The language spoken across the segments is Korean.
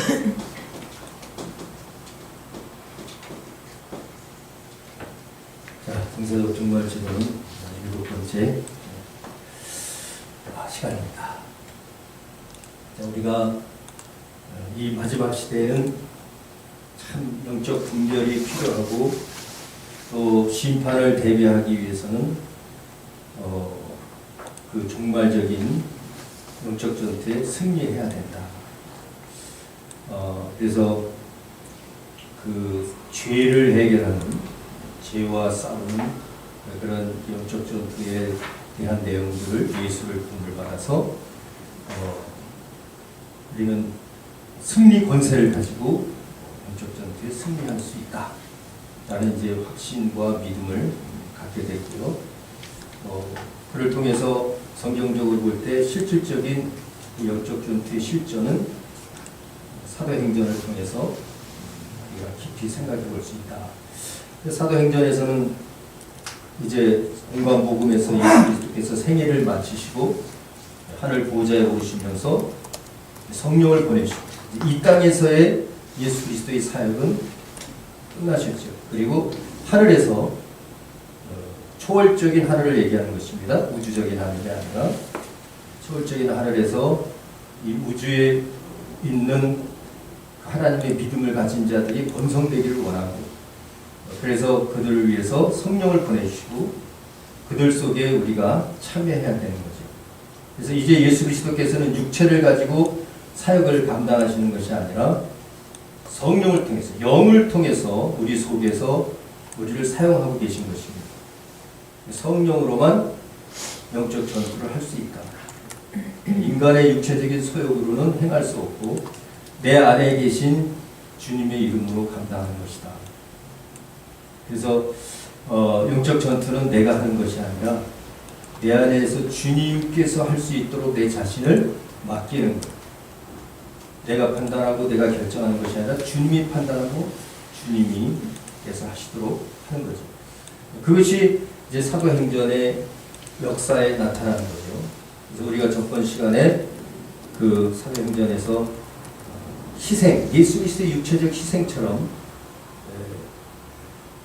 자, 등세적 종말지도는 7번째 시간입니다. 자, 우리가 이 마지막 시대에는 참 영적 분별이 필요하고 또 심판을 대비하기 위해서는 그 종말적인 영적 전투에 승리해야 된다. 그래서 그 죄를 해결하는, 죄와 싸우는 그런 영적 전투에 대한 내용들을 예수를 도움을 받아서 우리는 승리 권세를 가지고 영적 전투에 승리할 수 있다 라는 이제 확신과 믿음을 갖게 됐고요. 그를 통해서 성경적으로 볼 때 실질적인 영적 전투의 실전은 사도행전을 통해서 우리가 깊이 생각해 볼 수 있다. 사도행전에서는 이제 공관복음에서 예수 그리스도께서 생애를 마치시고 하늘 보좌에 오르시면서 성령을 보내시고 이 땅에서의 예수 그리스도의 사역은 끝나셨죠. 그리고 하늘에서 초월적인 하늘을 얘기하는 것입니다. 우주적인 하늘이 아니라 초월적인 하늘에서 이 우주에 있는 하나님의 믿음을 가진 자들이 번성되기를 원하고, 그래서 그들을 위해서 성령을 보내주시고 그들 속에 우리가 참여해야 되는 거죠. 그래서 이제 예수 그리스도께서는 육체를 가지고 사역을 감당하시는 것이 아니라 성령을 통해서, 영을 통해서 우리 속에서 우리를 사용하고 계신 것입니다. 성령으로만 영적 전투를 할 수 있다. 인간의 육체적인 소욕으로는 행할 수 없고 내 안에 계신 주님의 이름으로 감당하는 것이다. 그래서 영적 전투는 내가 하는 것이 아니라 내 안에서 주님께서 할 수 있도록 내 자신을 맡기는 것. 내가 판단하고 내가 결정하는 것이 아니라 주님이 판단하고 주님이 께서 하시도록 하는 거죠. 그것이 이제 사도행전의 역사에 나타나는 거죠. 그래서 우리가 저번 시간에 그 사도행전에서 희생, 예수 그리스도의 육체적 희생처럼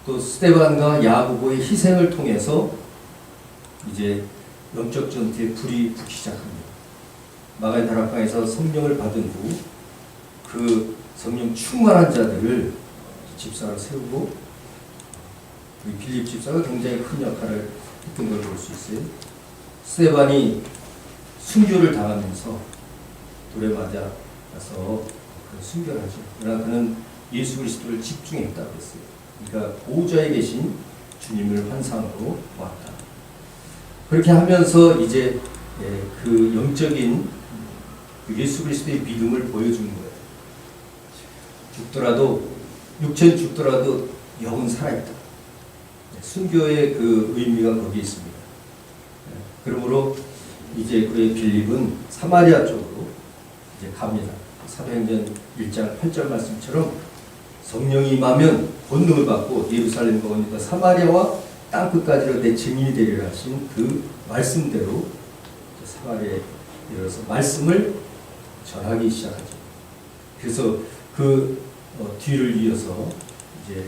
또 스데반과 야고보의 희생을 통해서 이제 영적 전투에 불이 붙기 시작합니다. 마가의 다락방에서 성령을 받은 후 그 성령 충만한 자들을 집사를 세우고 빌립 집사가 굉장히 큰 역할을 했던 걸 볼 수 있어요. 스데반이 순교를 당하면서 돌에 맞아서 순교하죠. 그러나 그는 예수 그리스도를 집중했다고 했어요. 그러니까 보좌에 계신 주님을 환상으로 보았다. 그렇게 하면서 이제 그 영적인 예수 그리스도의 믿음을 보여주는 거예요. 죽더라도, 육체는 죽더라도 영은 살아있다. 순교의 그 의미가 거기에 있습니다. 그러므로 이제 그의 빌립은 사마리아 쪽으로 이제 갑니다. 사도행전 1장 8절 말씀처럼 성령이 임하면 권능을 받고 예루살렘과 오니까 사마리아와 땅끝까지로 내 증인이 되리라 하신 그 말씀대로 사마리아에 이르러서 말씀을 전하기 시작하죠. 그래서 그 뒤를 이어서 이제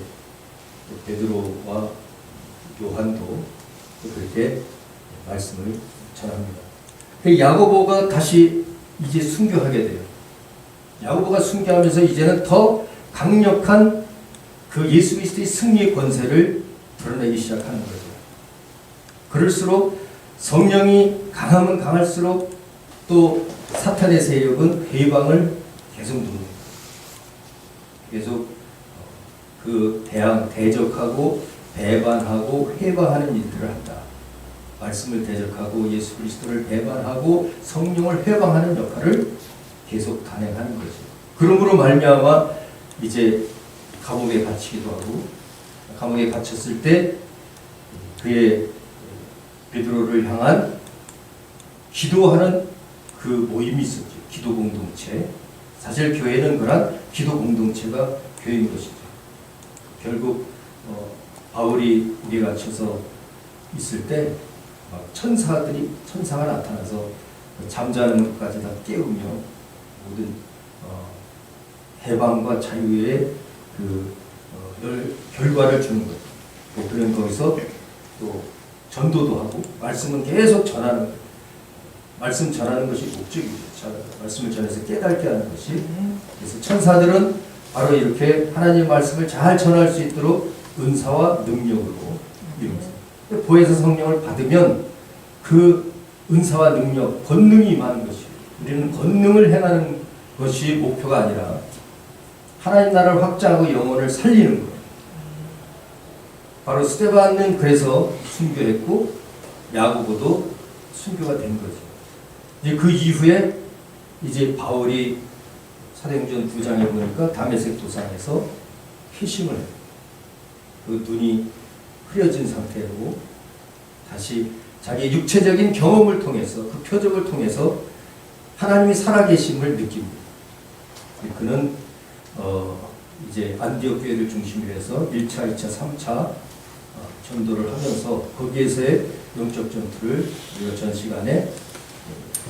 또 베드로와 요한도 또 그렇게 말씀을 전합니다. 야고보가 다시 이제 순교하게 돼요. 야고보가 순교하면서 이제는 더 강력한 그 예수 그리스도의 승리의 권세를 드러내기 시작하는 거죠. 그럴수록 성령이 강하면 강할수록 또 사탄의 세력은 회방을 계속 누릅니다. 계속 그 대적하고 배반하고 회방하는 일들을 한다. 말씀을 대적하고 예수 그리스도를 배반하고 성령을 회방하는 역할을 계속 단행하는 거죠. 그러므로 말미암아 이제 감옥에 갇히기도 하고, 감옥에 갇혔을 때 그의 베드로를 향한 기도하는 그 모임이 있었죠. 기도 공동체. 사실 교회는 그런 기도 공동체가 교회인 것이죠. 결국 바울이 옥에 갇혀서 있을 때 천사가 나타나서 잠자는 것까지 다 깨우며 모든 해방과 자유의 결과를 주는 거죠. 그런 거기서 또 전도도 하고 말씀은 계속 전하는 거예요. 말씀 전하는 것이 목적이죠. 말씀을 전해서 깨닫게 하는 것이. 그래서 천사들은 바로 이렇게 하나님의 말씀을 잘 전할 수 있도록 은사와 능력으로 이루어집니다. 보혜사 성령을 받으면 그 은사와 능력, 권능이 임하는 것이에요. 우리는 권능을 행하는 것이 목표가 아니라 하나님 나라를 확장하고 영혼을 살리는 거예요. 바로 스데반은 그래서 순교했고 야고보도 순교가 된 거죠. 이제 그 이후에 이제 바울이 사도행전 9장에 보니까 다메섹 도상에서 회심을 해요. 그 눈이 흐려진 상태로 다시 자기의 육체적인 경험을 통해서 그 표적을 통해서 하나님이 살아계심을 느낍니다. 그는 이제 안디옥 교회를 중심으로 해서 1차, 2차, 3차 전도를 하면서 거기에서의 영적 전투를 우리가 전 시간에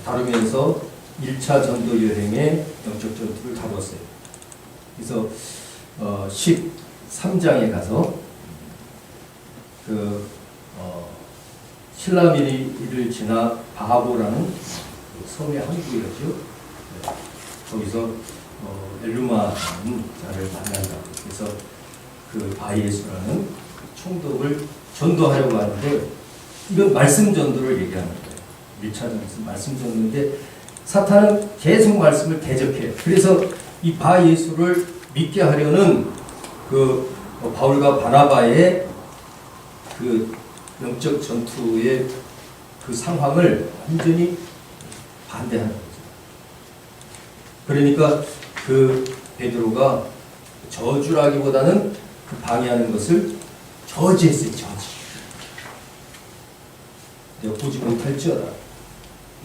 다루면서 1차 전도 여행의 영적 전투를 다뤘어요. 그래서 13장에 가서 실라미리를 지나 바하보라는 섬의 한 구였죠. 거기서 엘루마라는 자를 만난다. 그래서 그 바이에스라는 총독을 전도하려고 하는데 이건 말씀 전도를 얘기하는 거예요. 1차적인 말씀 전도인데 사탄은 계속 말씀을 대적해요. 그래서 이 바예수를 믿게 하려는 그 바울과 바나바의 그 영적 전투의 그 상황을 완전히 반대하는 거죠. 그러니까 그 베드로가 저주라기보다는 그 방해하는 것을 저지했어요. 저지. 내가 보지 못할지어다.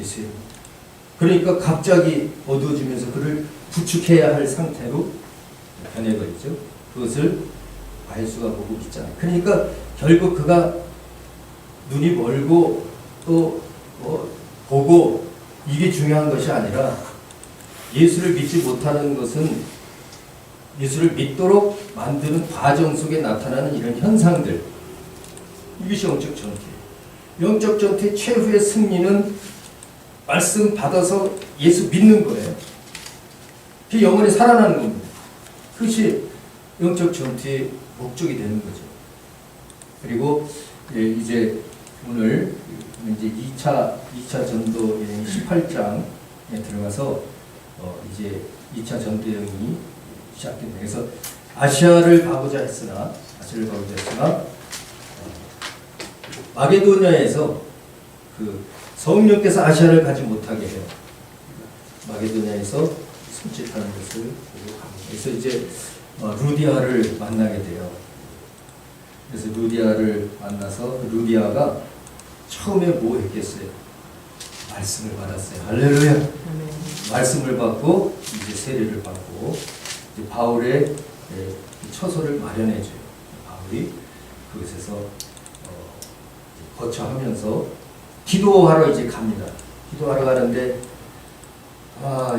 예수님. 그러니까 갑자기 어두워지면서 그를 부축해야 할 상태로 변해버리죠. 그것을 바예수가 보고 있잖아요. 그러니까 결국 그가 눈이 멀고 또 보고 이게 중요한 것이 아니라 예수를 믿지 못하는 것은 예수를 믿도록 만드는 과정 속에 나타나는 이런 현상들, 이것이 영적 전투예요. 영적 전투의 최후의 승리는 말씀 받아서 예수 믿는 거예요. 그 영혼이 살아나는 겁니다. 그것이 영적 전투의 목적이 되는 거죠. 그리고 이제 오늘 이제 2차 전도 여행 18장에 들어가서 이제 2차 전도 여행이 시작됩니다. 그래서 아시아를 가고자 했으나 마게도냐에서 그 성령께서 아시아를 가지 못하게 해요. 마게도냐에서 손짓하는 것을 보고 갑니다. 그래서 이제 루디아를 만나게 돼요. 그래서 루디아를 만나서 루디아가 처음에 뭐 했겠어요? 말씀을 받았어요. 할렐루야. 말씀을 받고 이제 세례를 받고 이제 바울의 처소를 마련해줘요. 바울이 그곳에서 거처하면서 기도하러 이제 갑니다. 기도하러 가는데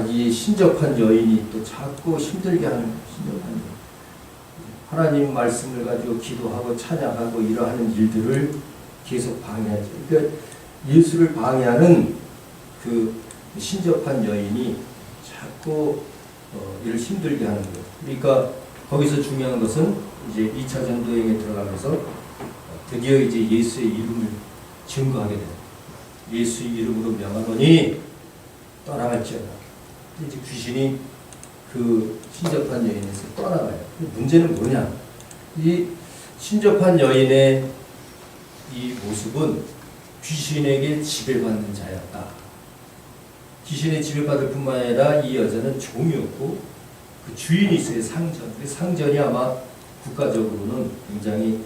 이 신접한 여인이 또 자꾸 힘들게 하는 신접한 여인. 하나님 말씀을 가지고 기도하고 찬양하고 이러하는 일들을 계속 방해하죠. 그러니까 예수를 방해하는 그 신접한 여인이 자꾸 이를 힘들게 하는 거예요. 그러니까 거기서 중요한 것은 이제 2차 전도행에 들어가면서 드디어 이제 예수의 이름을 증거하게 돼요. 예수의 이름으로 명하노니 떠나갈지어다. 이제 귀신이 그 신접한 여인에서 떠나가요. 문제는 뭐냐? 이 신접한 여인의 이 모습은 귀신에게 지배받는 자였다. 귀신의 지배받을 뿐만 아니라 이 여자는 종이었고 그 주인이 있어요. 상전. 그 상전이 아마 국가적으로는 굉장히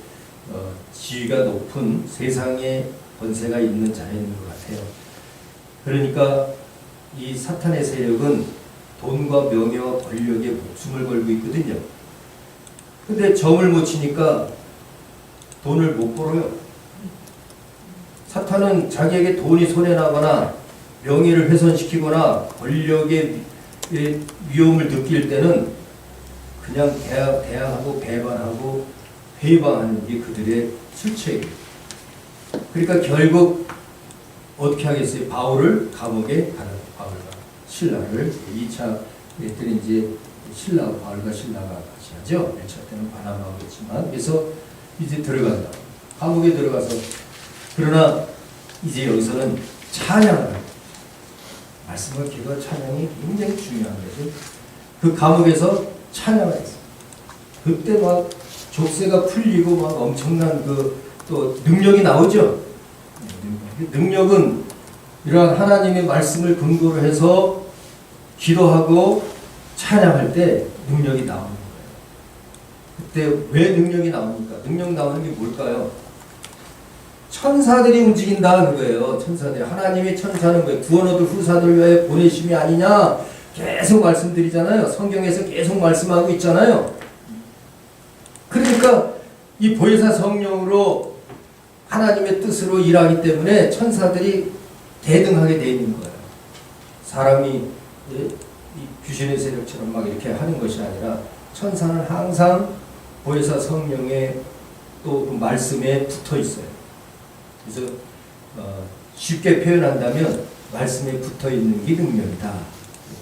지위가 높은 세상에 권세가 있는 자인 것 같아요. 그러니까 이 사탄의 세력은 돈과 명예와 권력에 목숨을 걸고 있거든요. 근데 점을 못 치니까 돈을 못 벌어요. 사탄은 자기에게 돈이 손해나거나 명예를 훼손시키거나 권력의 위험을 느낄 때는 그냥 대항하고 배반하고 회방하는 게 그들의 술책이에요. 그러니까 결국 어떻게 하겠어요? 바울을 감옥에 가는 바울과 신라를 2차 때는 이제 바울과 신라가 같이 하죠. 1차 때는 바나바가 했지만 그래서 이제 들어간다. 감옥에 들어가서 그러나 이제 여기서는 찬양을 해요. 말씀을 기가 찬양이 굉장히 중요한 거죠. 그 감옥에서 찬양을 했어요. 그때 막 족쇄가 풀리고 막 엄청난 또 능력이 나오죠. 능력은 이러한 하나님의 말씀을 근거로 해서 기도하고 찬양할 때 능력이 나오는 거예요. 그때 왜 능력이 나옵니까? 능력 나오는 게 뭘까요? 천사들이 움직인다 그거예요. 천사들이. 하나님의 천사는 뭐예요? 구원 얻을 후사들 위하여 보내심이 아니냐 계속 말씀드리잖아요. 성경에서 계속 말씀하고 있잖아요. 그러니까 이 보혜사 성령으로 하나님의 뜻으로 일하기 때문에 천사들이 대등하게 되어 있는 거예요. 사람이 이 귀신의 세력처럼 막 이렇게 하는 것이 아니라 천사는 항상 보혜사 성령의 또 그 말씀에 붙어 있어요. 그래서 쉽게 표현한다면 말씀에 붙어 있는 게 능력이다.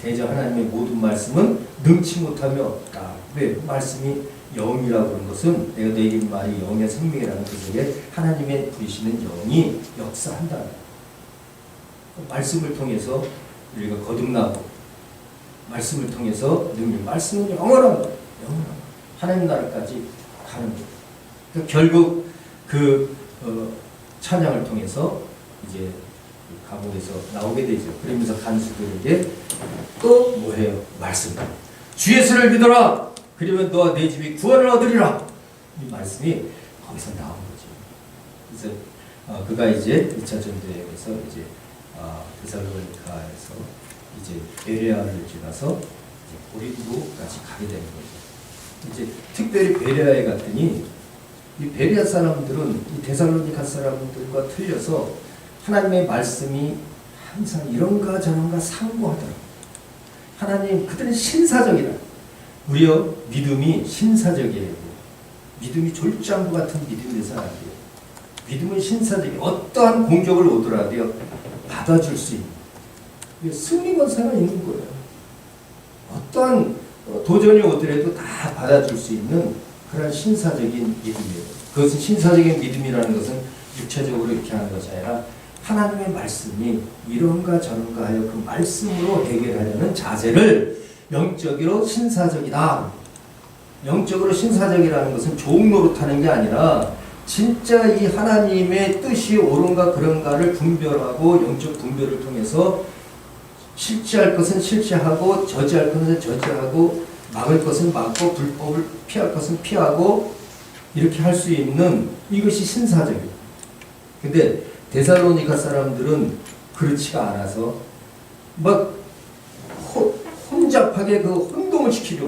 대저 하나님의 모든 말씀은 능치 못하며 없다. 왜? 말씀이 영이라고 하는 것은 내가 너에게 말이 영의 생명이라는 그 속에 하나님의 부리시는 영이 역사한다. 말씀을 통해서 우리가 거듭나고 말씀을 통해서 능력, 말씀은 영원한 거예요. 영원한 거예요. 하나님 나라까지 가는 거예요. 그러니까 결국 찬양을 통해서 이제 감옥에서 나오게 되죠. 그러면서 간수들에게 또 뭐해요? 말씀. 주 예수를 믿어라. 그러면 너와 내 집이 구원을 얻으리라. 이 말씀이 거기서 나온 거죠. 그래서 그가 이제 2차 전도에서 이제 데살로니가에서 이제 베레아를 지나서 이제 고린도까지 가게 되는 거죠. 이제 특별히 베레아에 갔더니 이 베레아 사람들은 이 데살로니가 사람들과 틀려서 하나님의 말씀이 항상 이런가 저런가 상고하더라고요. 하나님 그들은 신사적이라. 우리요 믿음이 신사적이에요. 믿음이 졸장부 같은 믿음의 사람이에요. 믿음은 신사적이에요. 어떠한 공격을 오더라도요 받아줄 수 있는 승리 권세가 있는 거예요. 어떠한 도전이 오더라도 다 받아줄 수 있는 그런 신사적인 믿음이에요. 그것은 신사적인 믿음이라는 것은 육체적으로 이렇게 하는 것이 아니라 하나님의 말씀이 이런가 저런가 하여 그 말씀으로 해결하려는 자세를 영적으로 신사적이다. 영적으로 신사적이라는 것은 좋은 노릇하는 게 아니라 진짜 이 하나님의 뜻이 옳은가 그런가를 분별하고 영적 분별을 통해서 실시할 것은 실시하고 저지할 것은 저지하고 막을 것은 막고 불법을 피할 것은 피하고 이렇게 할 수 있는 이것이 신사적이에요. 근데 데살로니가 사람들은 그렇지가 않아서 막 혼잡하게 그 혼동을 시키려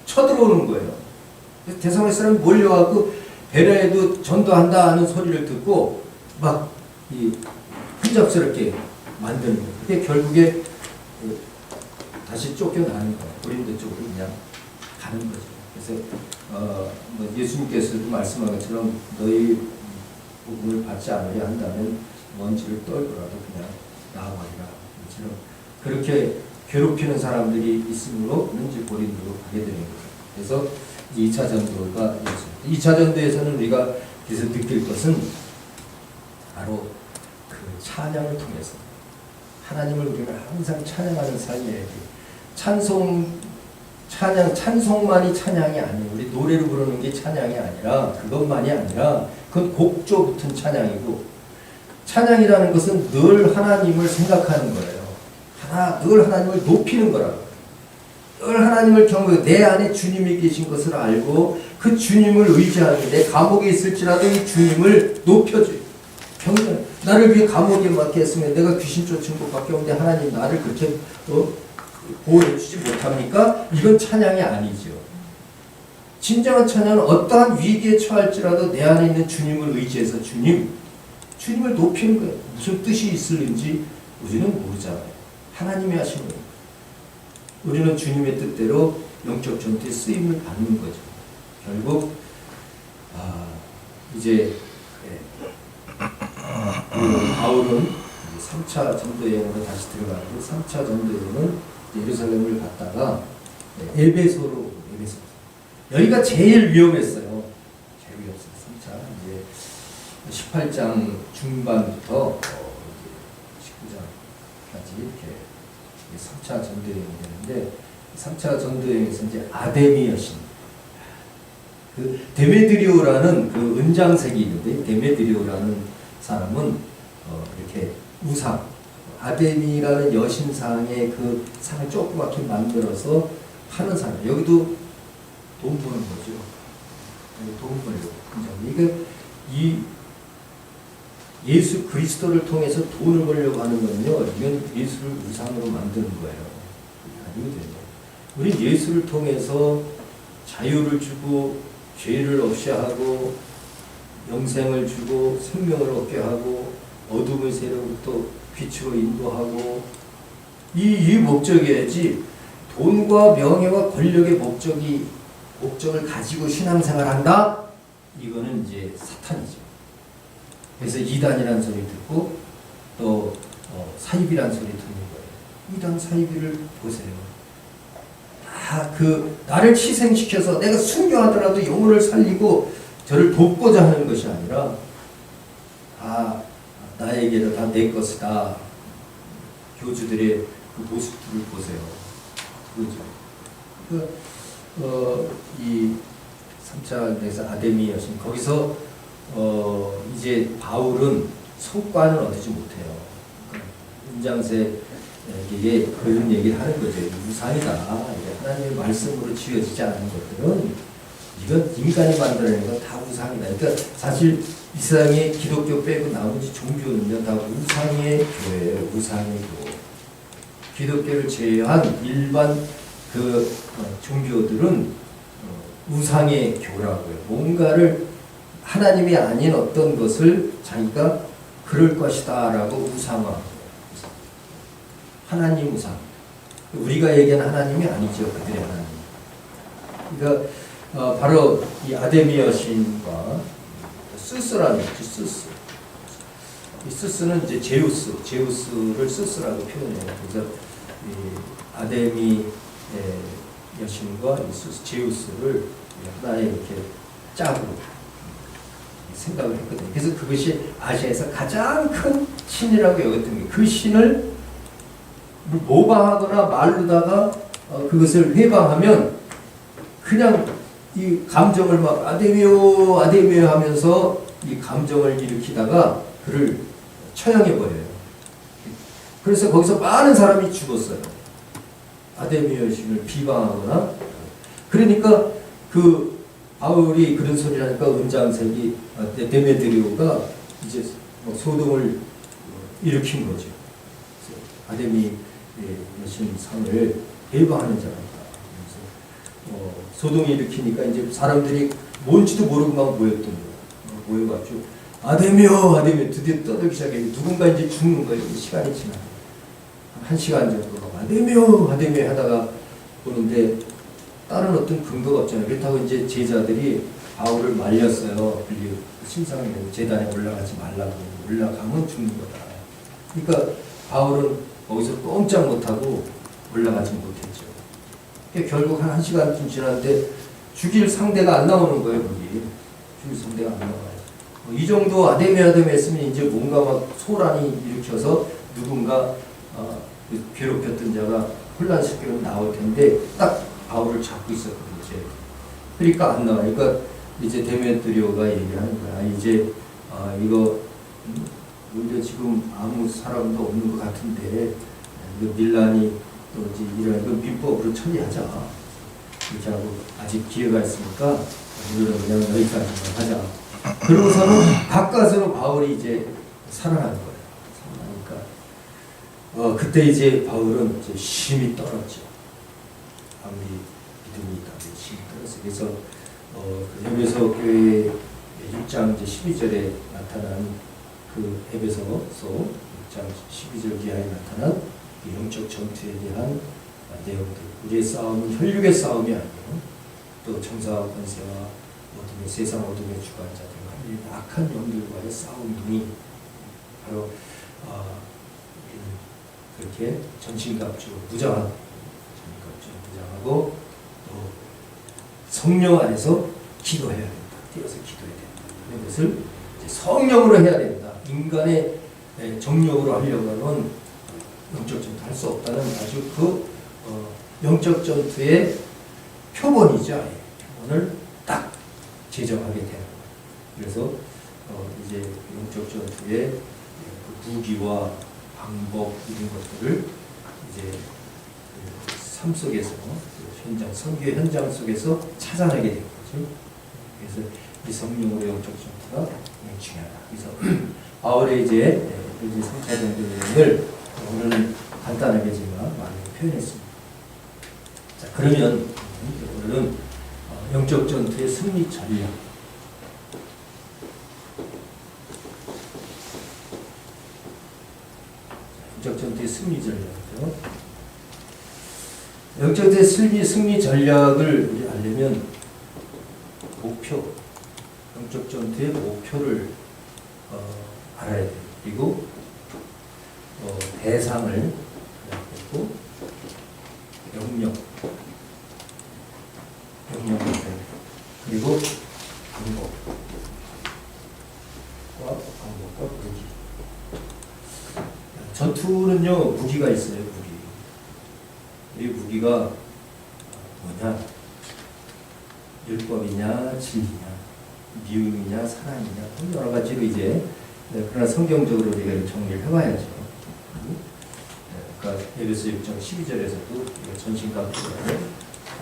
쳐들어오는 거예요. 데살로니가 사람이 몰려와서 베레아에도 전도한다 하는 소리를 듣고 막 이 혼잡스럽게 만드는 거예요. 그게 결국에 다시 쫓겨나는 거예요. 고린도 쪽으로 그냥 가는 거죠. 그래서 뭐 예수님께서도 말씀한 것처럼 너희 복음을 받지 않으려 한다면 먼지를 떨고라도 그냥 나아가리라. 그렇게 괴롭히는 사람들이 있으므로 이제 고린도로 가게 되는 거죠. 그래서 2차 전도가 있습니다. 2차 전도에서는 우리가 그래서 느낄 것은 바로 그 찬양을 통해서 하나님을 우리가 항상 찬양하는 삶이에요. 찬송만이 찬양이 아니에요. 우리 노래로 부르는 게 찬양이 아니라 그것만이 아니라 그건 곡조 붙은 찬양이고 찬양이라는 것은 늘 하나님을 생각하는 거예요. 늘 하나님을 높이는 거라고. 늘 하나님을 경외하고 내 안에 주님이 계신 것을 알고 그 주님을 의지하는 내 감옥에 있을지라도 이 주님을 높여줘요. 경외. 나를 위해 감옥에 맡겼으면 내가 귀신 쫓은 것밖에 없는데 하나님 나를 그렇게 보호해 주지 못합니까? 이건 찬양이 아니죠. 진정한 찬양은 어떠한 위기에 처할지라도 내 안에 있는 주님을 의지해서 주님을 높이는 거예요. 무슨 뜻이 있을는지 우리는 모르잖아요. 하나님이 하시는 거예요. 우리는 주님의 뜻대로 영적 전투에 쓰임을 받는 거죠. 결국 이제 바울은 3차 전도 여행으로 다시 들어가고 3차 전도 여행은 예루살렘을 갔다가 에베소로 여기가 제일 위험했어요. 제일 위험했어요. 3차 이제 18장 중반부터 19장까지 이렇게 3차 전도 여행이 되는데 3차 전도 여행에서 이제 아데미 여신 그 데메드리오라는 그 은장색이 있는데 데메드리오라는 사람은 이렇게 우상 아데미라는 여신상의 그 상을 조그맣게 만들어서 파는 사람. 여기도 돈 버는 거죠. 돈 벌려고. 이게 이 예수 그리스도를 통해서 돈을 벌려고 하는 건요. 이건 예수를 우상으로 만드는 거예요. 아니거든요. 우리 예수를 통해서 자유를 주고 죄를 없이 하고 영생을 주고 생명을 얻게 하고 어둠의 세력부터 빛으로 인도하고 이 목적이어야지 돈과 명예와 권력의 목적을 가지고 신앙생활한다? 이거는 이제 사탄이죠. 그래서 이단이라는 소리 듣고 또 사이비라는 소리 듣는 거예요. 이단 사이비를 보세요. 나를 희생시켜서 내가 순교하더라도 영혼을 살리고 저를 돕고자 하는 것이 아니라 나에게는 다 내 것이다. 교주들의 그 모습들을 보세요. 그죠? 이 3차에서 아데미 여신 거기서 이제 바울은 성과는 얻지 못해요. 은장색에게 그런 얘기를 하는 거죠. 우상이다. 하나님의 말씀으로 지어지지 않은 것들은 이건 인간이 만들어낸 건 다 우상이다. 그러니까 사실 이 세상에 기독교 빼고 나머지 종교는요 다 우상의 교회예요. 우상의 교. 기독교를 제외한 일반 그 종교들은 우상의 교라고요. 뭔가를 하나님이 아닌 어떤 것을 자기가 그럴 것이다라고 우상화. 하나님 우상. 우리가 얘기하는 하나님이 아니죠. 그들의 하나님. 그러니까 바로 이 아데미 여신과 스스라는 거죠. 스스. 이 스스는 이제 제우스를 스스라고 표현해요. 그래서 이 아데미 여신과 이 스스, 제우스를 하나의 이렇게 짝으로 생각을 했거든요. 그래서 그것이 아시아에서 가장 큰 신이라고 여겼던 게 그 신을 모방하거나 말로다가 그것을 회방하면 그냥 이 감정을 막 아데미오 하면서 이 감정을 일으키다가 그를 처형해버려요. 그래서 거기서 많은 사람이 죽었어요. 아데미 여신을 비방하거나. 그러니까 그 바울이 그런 소리를 하니까 은장색이 데메드리오가 이제 소동을 일으킨 거죠. 아데미 여신 상을 배반하는 자라다. 소동이 일으키니까 이제 사람들이 뭔지도 모르고 막 모였던 거예요. 모여가지고 아데미오 드디어 떠들기 시작해요. 누군가 이제 죽는 거예요. 시간이 지나고 1시간 정도 아데미오 하다가 보는데 다른 어떤 근거가 없잖아요. 그렇다고 이제 제자들이 바울을 말렸어요. 신상에 제단에 올라가지 말라고. 올라가면 죽는 거다. 그러니까 바울은 거기서 꼼짝 못하고 올라가지 못했죠. 결국 한 1시간쯤 지났는데 죽일 상대가 안 나오는 거예요. 거기 죽일 상대가 안 나와요. 이 정도 아데미 했으면 이제 뭔가 막 소란이 일으켜서 누군가 괴롭혔던 자가 혼란시키면 나올 텐데 딱 바울을 잡고 있었거든요. 그러니까 안 나와요. 그러니까 이제 데메드리오가 얘기하는 거야. 이제 이거 우리가 지금 아무 사람도 없는 것 같은데 밀란이 또 이제 이런 거 민법으로 처리하자. 이렇게 하고 아직 기회가 있으니까 우리는 그냥 여기까지만 하자. 그러고서는 가까스로 바울이 이제 살아나는 거예요. 살아나니까 그때 이제 바울은 이제 심히 떨었죠. 아무리 믿음이 있다고 심히 떨었어요. 그래서 에베소 교회 6장 이제 12절에 나타난 그 에베소서 6장 12절 기하에 나타난 영적 전투에 대한 내용들. 우리의 싸움은 혈육의 싸움이 아니고 또 정사와 권세와 어둠의 세상 어둠의 주관자들과 이 악한 영들과의 싸움이니 바로 그렇게 전신갑주로 무장하고 또 성령 안에서 기도해야 된다. 뛰어서 기도해야 된다. 이런 것을 이제 성령으로 해야 된다. 인간의 정력으로 하려고 하면 영적 전투 할 수 없다는 아주 영적 전투의 표본이죠. 표본을 딱 제정하게 되는 거예요. 그래서 이제 영적 전투의 그 무기와 방법 이런 것들을 이제 삶 속에서 현장 선교의 현장 속에서 찾아내게 된 거죠. 그래서 이 성령으로 영적 전투가 중요하다. 그래서 바울의 이제 3차 전쟁을 오늘은 간단하게지만 많이 표현했습니다. 자, 그러면 오늘은 영적 전투의 승리 전략. 영적 전투의 승리 전략이죠. 영적 전투의 승리 전략을 우리 알려면 목표, 영적 전투의 목표를 알아야 돼요. 그리고 대상을 알고 영역 그리고 방법과 무기. 전투는요 무기가 있어요. 이 무기가 뭐냐? 율법이냐, 진리냐, 미움이냐, 사랑이냐, 여러 가지로 이제 그러나 성경적으로 우리가 정리를 해봐야죠. 그러니까 에베소 6장 12절에서도 전신갑주의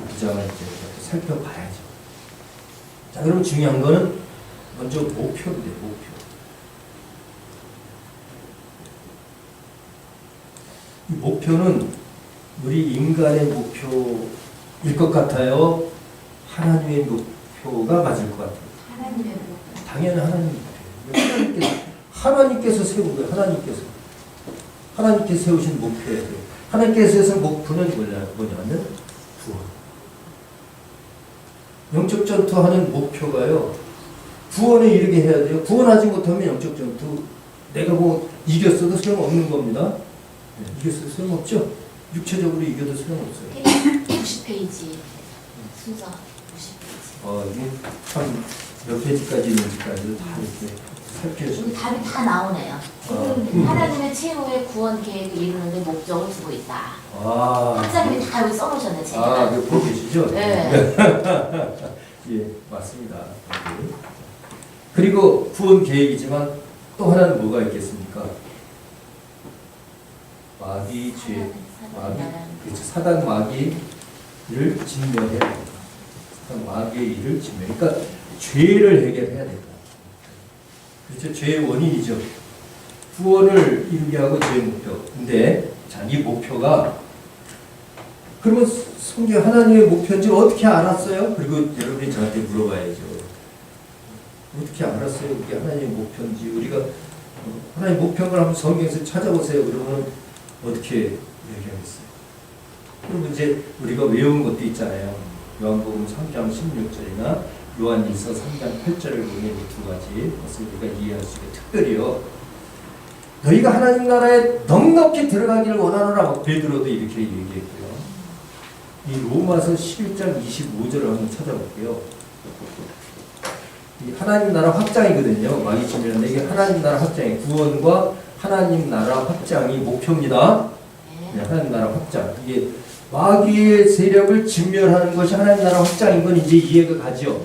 무장을 이제 살펴봐야죠. 자, 그럼 중요한 거는 먼저 목표인데 목표. 이 목표는 우리 인간의 목표일 것 같아요. 하나님의 목표가 맞을 것 같아요. 하나님의 목표. 당연히 하나님 목표. 하나님께서 세운 거예요. 하나님께서 세우신 목표예요. 하나님께서 세우신 목표는 뭐냐면 구원. 영적 전투하는 목표가요. 구원에 이르게 해야 돼요. 구원하지 못하면 영적 전투 내가 뭐 이겼어도 소용없는 겁니다. 이겼어도 소용없죠. 육체적으로 이겨도 소용없어요. 90페이지 순서 90페이지. 이게 참 몇 페이지까지 있는지까지도 다 이렇게 살펴주시면 여기 답이 다 나오네요. 하나님의 최후의 구원 계획을 이루는데 목적을 두고 있다. 학자님이 다 여기 써놓으셨네. 제가. 이거 보고 계시죠? 네. 예, 맞습니다. 그리고 구원 계획이지만 또 하나는 뭐가 있겠습니까? 마귀 죄, 그렇죠. 사단 마귀를 진멸해야 된다. 사단 마귀의 일을 진멸. 그러니까 죄를 해결해야 된다. 그렇죠. 죄의 원인이죠. 구원을 이루게 하고 죄의 목표. 근데 자, 이 목표가 그러면 성경 하나님의 목표인지 어떻게 알았어요? 그리고 여러분이 저한테 물어봐야죠. 어떻게 알았어요? 이게 하나님의 목표인지. 우리가 하나님의 목표를 한번 성경에서 찾아보세요. 그러면 어떻게 얘기하겠어요? 그리고 이제 우리가 외운 것도 있잖아요. 요한복음 3장 16절이나 요한일서 3장 8절을 보면 이 두 가지 것을 우리가 이해할 수 있게 특별히요. 너희가 하나님 나라에 넉넉히 들어가기를 원하노라. 베드로도 이렇게 얘기했고요. 이 로마서 11장 25절을 한번 찾아볼게요. 이 하나님 나라 확장이거든요. 마귀 진멸한 이게 하나님 나라 확장이 구원과 하나님 나라 확장이 목표입니다. 네, 하나님 나라 확장. 이게 마귀의 세력을 진멸하는 것이 하나님 나라 확장인 건 이제 이해가 가죠.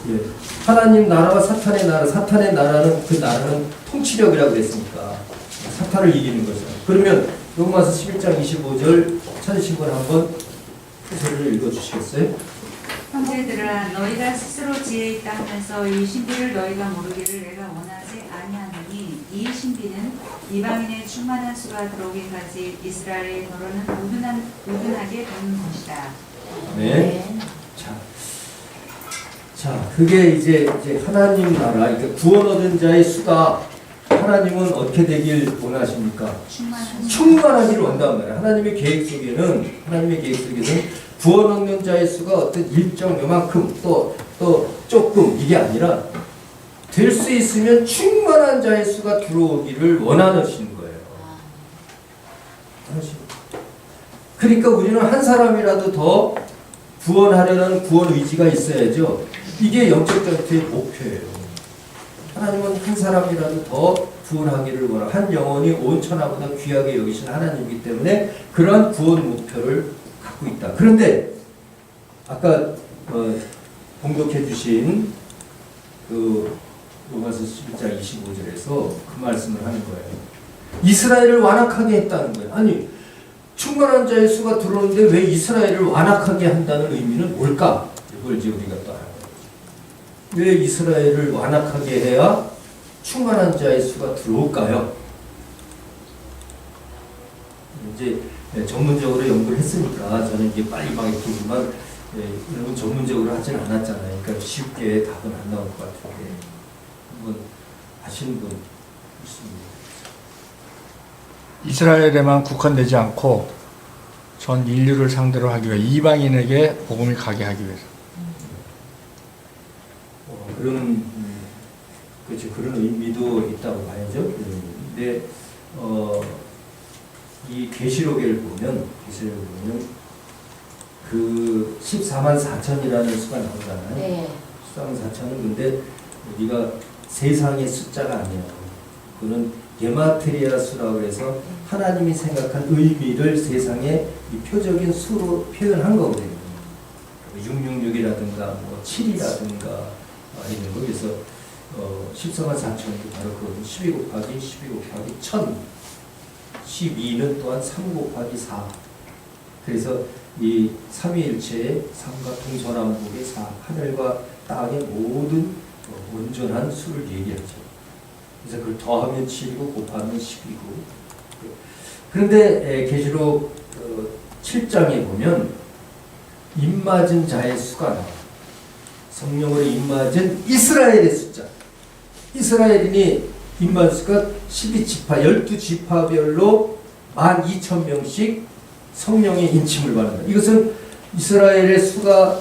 예. 하나님 나라와 사탄의 나라, 사탄의 나라는 그 나라는 통치력이라고 그랬으니까 사탄을 이기는 거죠. 그러면 로마서 11장 25절 찾으신 분 한번 소리를 읽어주시겠어요? 형제들아 너희가 스스로 지혜 있다 하면서 이 신비를 너희가 모르기를 내가 원하지 아니하노니 이 신비는 이방인의 충만한 수가 들어오기까지 이스라엘의 더러는 우둔하게 되는 것이다. 네. 자, 그게 이제 하나님 나라, 그러니까 구원 얻은 자의 수가 하나님은 어떻게 되길 원하십니까? 충만한 충만하기를 원한단 말이에요. 하나님의 계획 속에는 구원 얻는 자의 수가 어떤 일정 요만큼 또 조금 이게 아니라 될 수 있으면 충만한 자의 수가 들어오기를 원하시는 거예요. 그러니까 우리는 한 사람이라도 더 구원하려는 구원 의지가 있어야죠. 이게 영적 전투의 목표예요. 하나님은 한 사람이라도 더 구원하기를 원하고 한 영혼이 온 천하보다 귀하게 여기신 하나님이기 때문에 그러한 구원 목표를 갖고 있다. 그런데 아까 봉독해 주신 그 로마서 11장 25절에서 그 말씀을 하는 거예요. 이스라엘을 완악하게 했다는 거예요. 아니 충만한 자의 수가 들어오는데 왜 이스라엘을 완악하게 한다는 의미는 뭘까? 이걸 이제 우리가 또 알아요. 왜 이스라엘을 완악하게 해야 충만한 자의 수가 들어올까요? 이제 전문적으로 연구를 했으니까 저는 이게 빨리 막 이렇게지만 여러분 전문적으로 하진 않았잖아요. 그러니까 쉽게 답은 안 나올 것 같은데 한번 아시는 분 있습니다. 이스라엘에만 국한되지 않고 전 인류를 상대로 하기 위해 이방인에게 복음이 가게 하기 위해서. 그런 그렇죠. 그런 의미도 있다고 봐야죠. 근데 이 계시록을 보면 그 14만 4천이라는 수가 나오잖아요. 네. 14만 4천은 근데 우리가 세상의 숫자가 아니에요. 그는 게마트리아 수라고 해서 하나님이 생각한 의미를 세상에 이 표적인 수로 표현한 거거든요. 666이라든가 뭐 7이라든가 있는 거. 그래서 14만 4천이 바로 그 12 곱하기 1000 12는 또한 3 곱하기 4. 그래서 이 삼위일체의 삼과 동서남북의 4 하늘과 땅의 모든 온전한 수를 얘기하죠. 그래서 그걸 더하면 7이고 곱하면 10이고. 그런데 계시록 7장에 보면 입맞은 자의 수가 나와요. 성령으로 입맞은 이스라엘의 숫자. 이스라엘인이 입맞은 수가 12지파, 12지파별로 12,000명씩 성령의 인침을 받는다. 이것은 이스라엘의 수가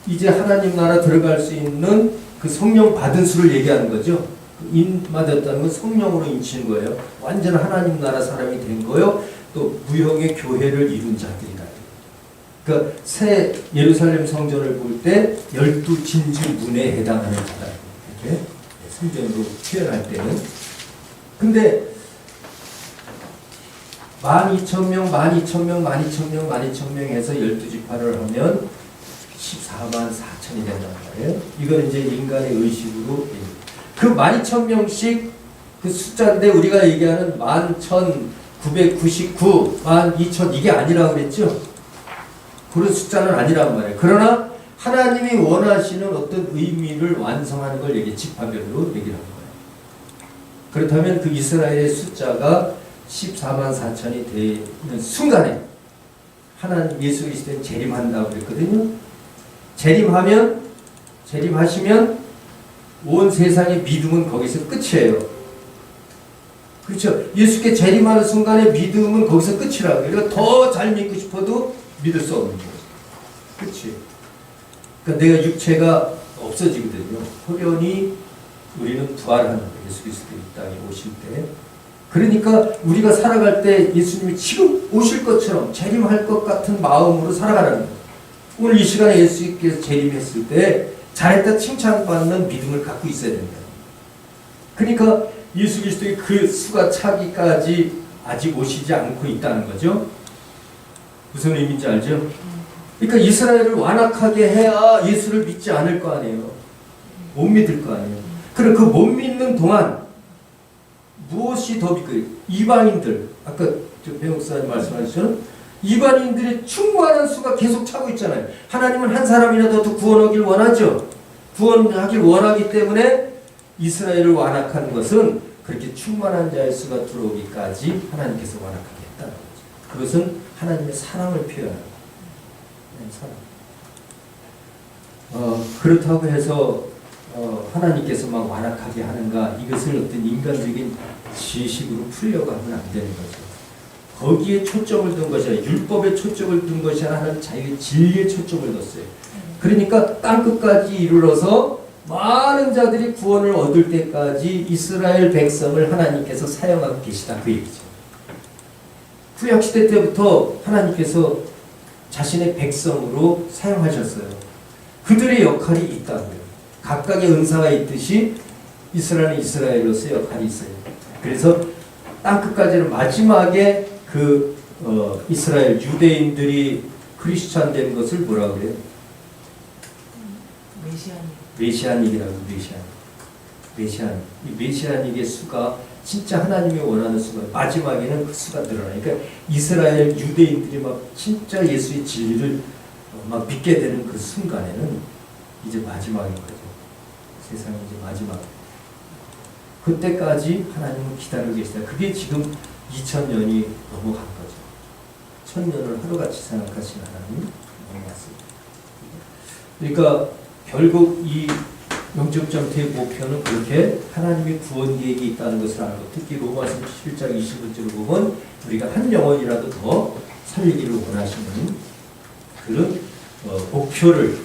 이제 하나님 나라 들어갈 수 있는 그 성령 받은 수를 얘기하는 거죠. 인맞았다는 건 성령으로 인치는 거예요. 완전 하나님 나라 사람이 된 거요. 또 무형의 교회를 이룬 자들이다. 그러니까 새 예루살렘 성전을 볼 때 12진주 문에 해당하는 자다. 이렇게 성전으로 표현할 때는. 근데 12,000명, 12,000명, 12,000명, 12,000명 해서 12지파를 하면 14만 4천이 된단 말이에요. 이건 이제 인간의 의식으로 그 12,000명씩 그 숫자인데 우리가 얘기하는 11,999, 12,000 이게 아니라고 그랬죠? 그런 숫자는 아니란 말이에요. 그러나 하나님이 원하시는 어떤 의미를 완성하는 걸 얘기, 지파별로 얘기를 하는 거예요. 그렇다면 그 이스라엘의 숫자가 14만 4천이 되는 순간에 하나님 예수 그리스도는 재림한다고 그랬거든요. 재림하시면 온 세상의 믿음은 거기서 끝이에요. 그렇죠? 예수께 재림하는 순간에 믿음은 거기서 끝이라고. 그러니까 더 잘 믿고 싶어도 믿을 수 없는 거예요. 그렇지? 그러니까 내가 육체가 없어지거든요. 호련히 우리는 부활하는 거예요. 예수 그리스도 이 땅에 오실 때. 그러니까 우리가 살아갈 때 예수님이 지금 오실 것처럼 재림할 것 같은 마음으로 살아가라는 거예요. 오늘 이 시간에 예수께서 재림했을 때 잘했다 칭찬받는 믿음을 갖고 있어야 된다. 그러니까 예수 그리스도의 그 수가 차기까지 아직 오시지 않고 있다는 거죠. 무슨 의미인지 알죠? 그러니까 이스라엘을 완악하게 해야 예수를 믿지 않을 거 아니에요. 못 믿을 거 아니에요. 그럼 그 못 믿는 동안 무엇이 더 믿고 이방인들 아까 배목사님 말씀하셨죠? 이방인들의 충만한 수가 계속 차고 있잖아요. 하나님은 한 사람이라도 더 구원하길 원하죠. 구원하길 원하기 때문에 이스라엘을 완악하는 것은 그렇게 충만한 자의 수가 들어오기까지 하나님께서 완악하게 했다는 거죠. 그것은 하나님의 사랑을 표현하는 거예요. 사랑. 그렇다고 해서 하나님께서 막 완악하게 하는가, 이것을 어떤 인간적인 지식으로 풀려고 하면 안 되는 거죠. 거기에 초점을 둔 것이 아니라, 율법에 초점을 둔 것이 아니라 하나님 자유의 진리에 초점을 뒀어요. 그러니까 땅끝까지 이르러서 많은 자들이 구원을 얻을 때까지 이스라엘 백성을 하나님께서 사용하고 계시다, 그 얘기죠. 구약시대 때부터 하나님께서 자신의 백성으로 사용하셨어요. 그들의 역할이 있다고요. 각각의 은사가 있듯이 이스라엘은 이스라엘로서의 역할이 있어요. 그래서 땅끝까지는 마지막에 이스라엘 유대인들이 크리스찬 된 것을 뭐라 그래요? 메시아닉이라고. 메시아닉. 이 메시아닉의 수가 진짜 하나님이 원하는 수가, 마지막에는 그 수가 늘어나요. 그러니까 이스라엘 유대인들이 막 진짜 예수의 진리를 막 믿게 되는 그 순간에는 이제 마지막인 거죠. 세상이 이제 마지막. 그때까지 하나님은 기다리고 계시다. 그게 지금 2000년이 넘어간 거죠. 1000년을 하루같이 생각하신 하나님 넘어갔습니다. 그러니까 결국 이 영적 전투의 목표는 그렇게 하나님의 구원 계획이 있다는 것을 알고, 특히 로마서 11장 20절을 보면 우리가 한 영혼이라도 더 살리기를 원하시는 그런 목표를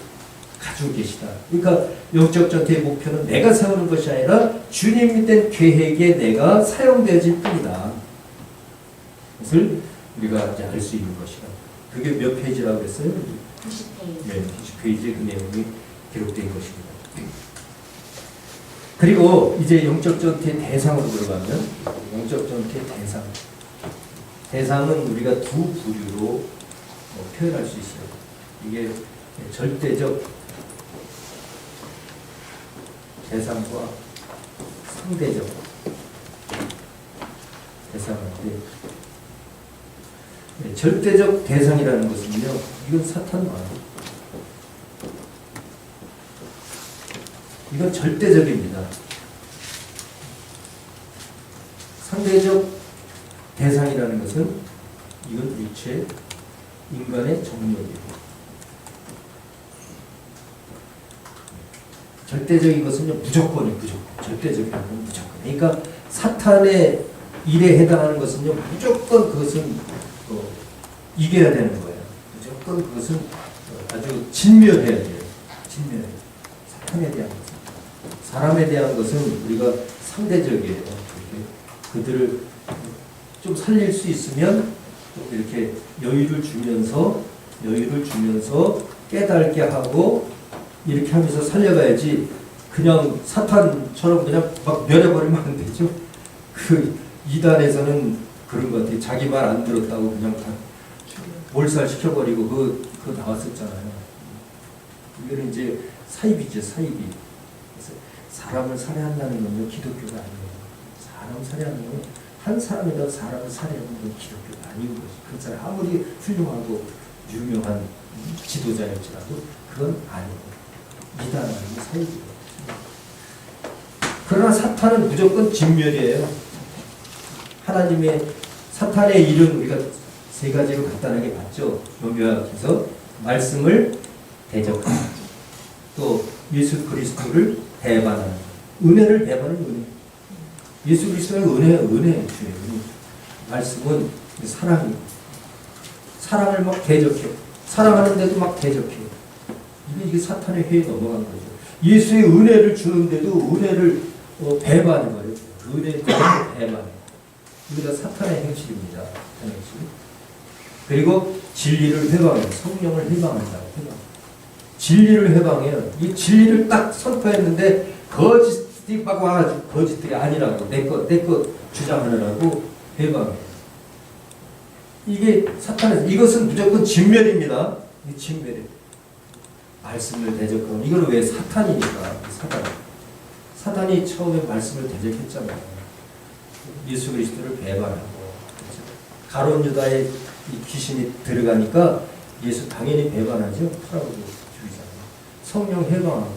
가지고 계시다. 그러니까 영적 전투의 목표는 내가 세우는 것이 아니라 주님이 된 계획에 내가 사용되어질 뿐이다. 그것을 우리가 이제 알 수 있는 것이다. 그게 몇 페이지라고 그랬어요? 90페이지. 네, 90페이지에 그 내용이 기록된 것입니다. 그리고 이제 영적 전투의 대상으로 들어가면, 영적 전투의 대상은 우리가 두 부류로 표현할 수 있어요. 이게 절대적 대상과 상대적 대상인데, 절대적 대상이라는 것은요, 이건 사탄만, 이건 절대적입니다. 상대적 대상이라는 것은 이건 육체, 인간의 정욕이고, 절대적인 것은요, 무조건이 무조건. 절대적이라는 건 무조건. 그러니까 사탄의 일에 해당하는 것은요, 무조건 그것은 이겨야 되는 거예요. 무조건 그것은 아주 진멸해야 돼요. 진멸해야 돼요. 사탄에 대한 것은. 사람에 대한 것은 우리가 상대적이에요. 그들을 좀 살릴 수 있으면 좀 이렇게 여유를 주면서 깨닫게 하고 이렇게 하면서 살려가야지, 그냥 사탄처럼 그냥 막 멸해버리면 안 되죠. 그 이단에서는 그런 것 같아요. 자기 말 안 들었다고 그냥 다 몰살시켜버리고 그거 나왔었잖아요. 이거는 이제 사입이죠, 사입이. 그래서 사람을 살해한다는 건요, 기독교가 아니에요. 사람 살해하는 건, 한 사람이라도 사람을 살해하는 건 기독교가 아닌 거지. 그 사람 아무리 훌륭하고 유명한 지도자일지라도 그건 아니에요. 이단 아니고 사입이에요. 그러나 사탄은 무조건 진멸이에요. 사탄의 일은 우리가 세 가지로 간단하게 봤죠. 요약해서 말씀을 대적하는, 또 예수 그리스도를 배반하는, 은혜를 배반하는 은혜. 예수 그리스도의 은혜예요. 말씀은 사랑이고, 사랑을 막 대적해. 사랑하는데도 막 대적해. 이게 사탄의 회에 넘어간 거죠. 예수의 은혜를 주는데도 은혜를 배반해 버려요. 은혜를 배반해. 이게 다 사탄의 행실입니다. 그리고 진리를 회방해요. 성령을 회방한다. 진리를 회방해요. 이 진리를 딱 선포했는데 거짓이 막 와가지고 거짓들이 아니라고 내 것 주장하느라고 회방해요. 이게 사탄의, 이것은 무조건 진멸입니다. 이 진멸이에요. 말씀을 대적하는, 이건 왜 사탄이니까. 사탄이 처음에 말씀을 대적했잖아요. 예수 그리스도를 배반하고, 가룟 유다에 귀신이 들어가니까 예수 당연히 배반하죠. 풀하고 죽이잖아요. 성령 해방하고,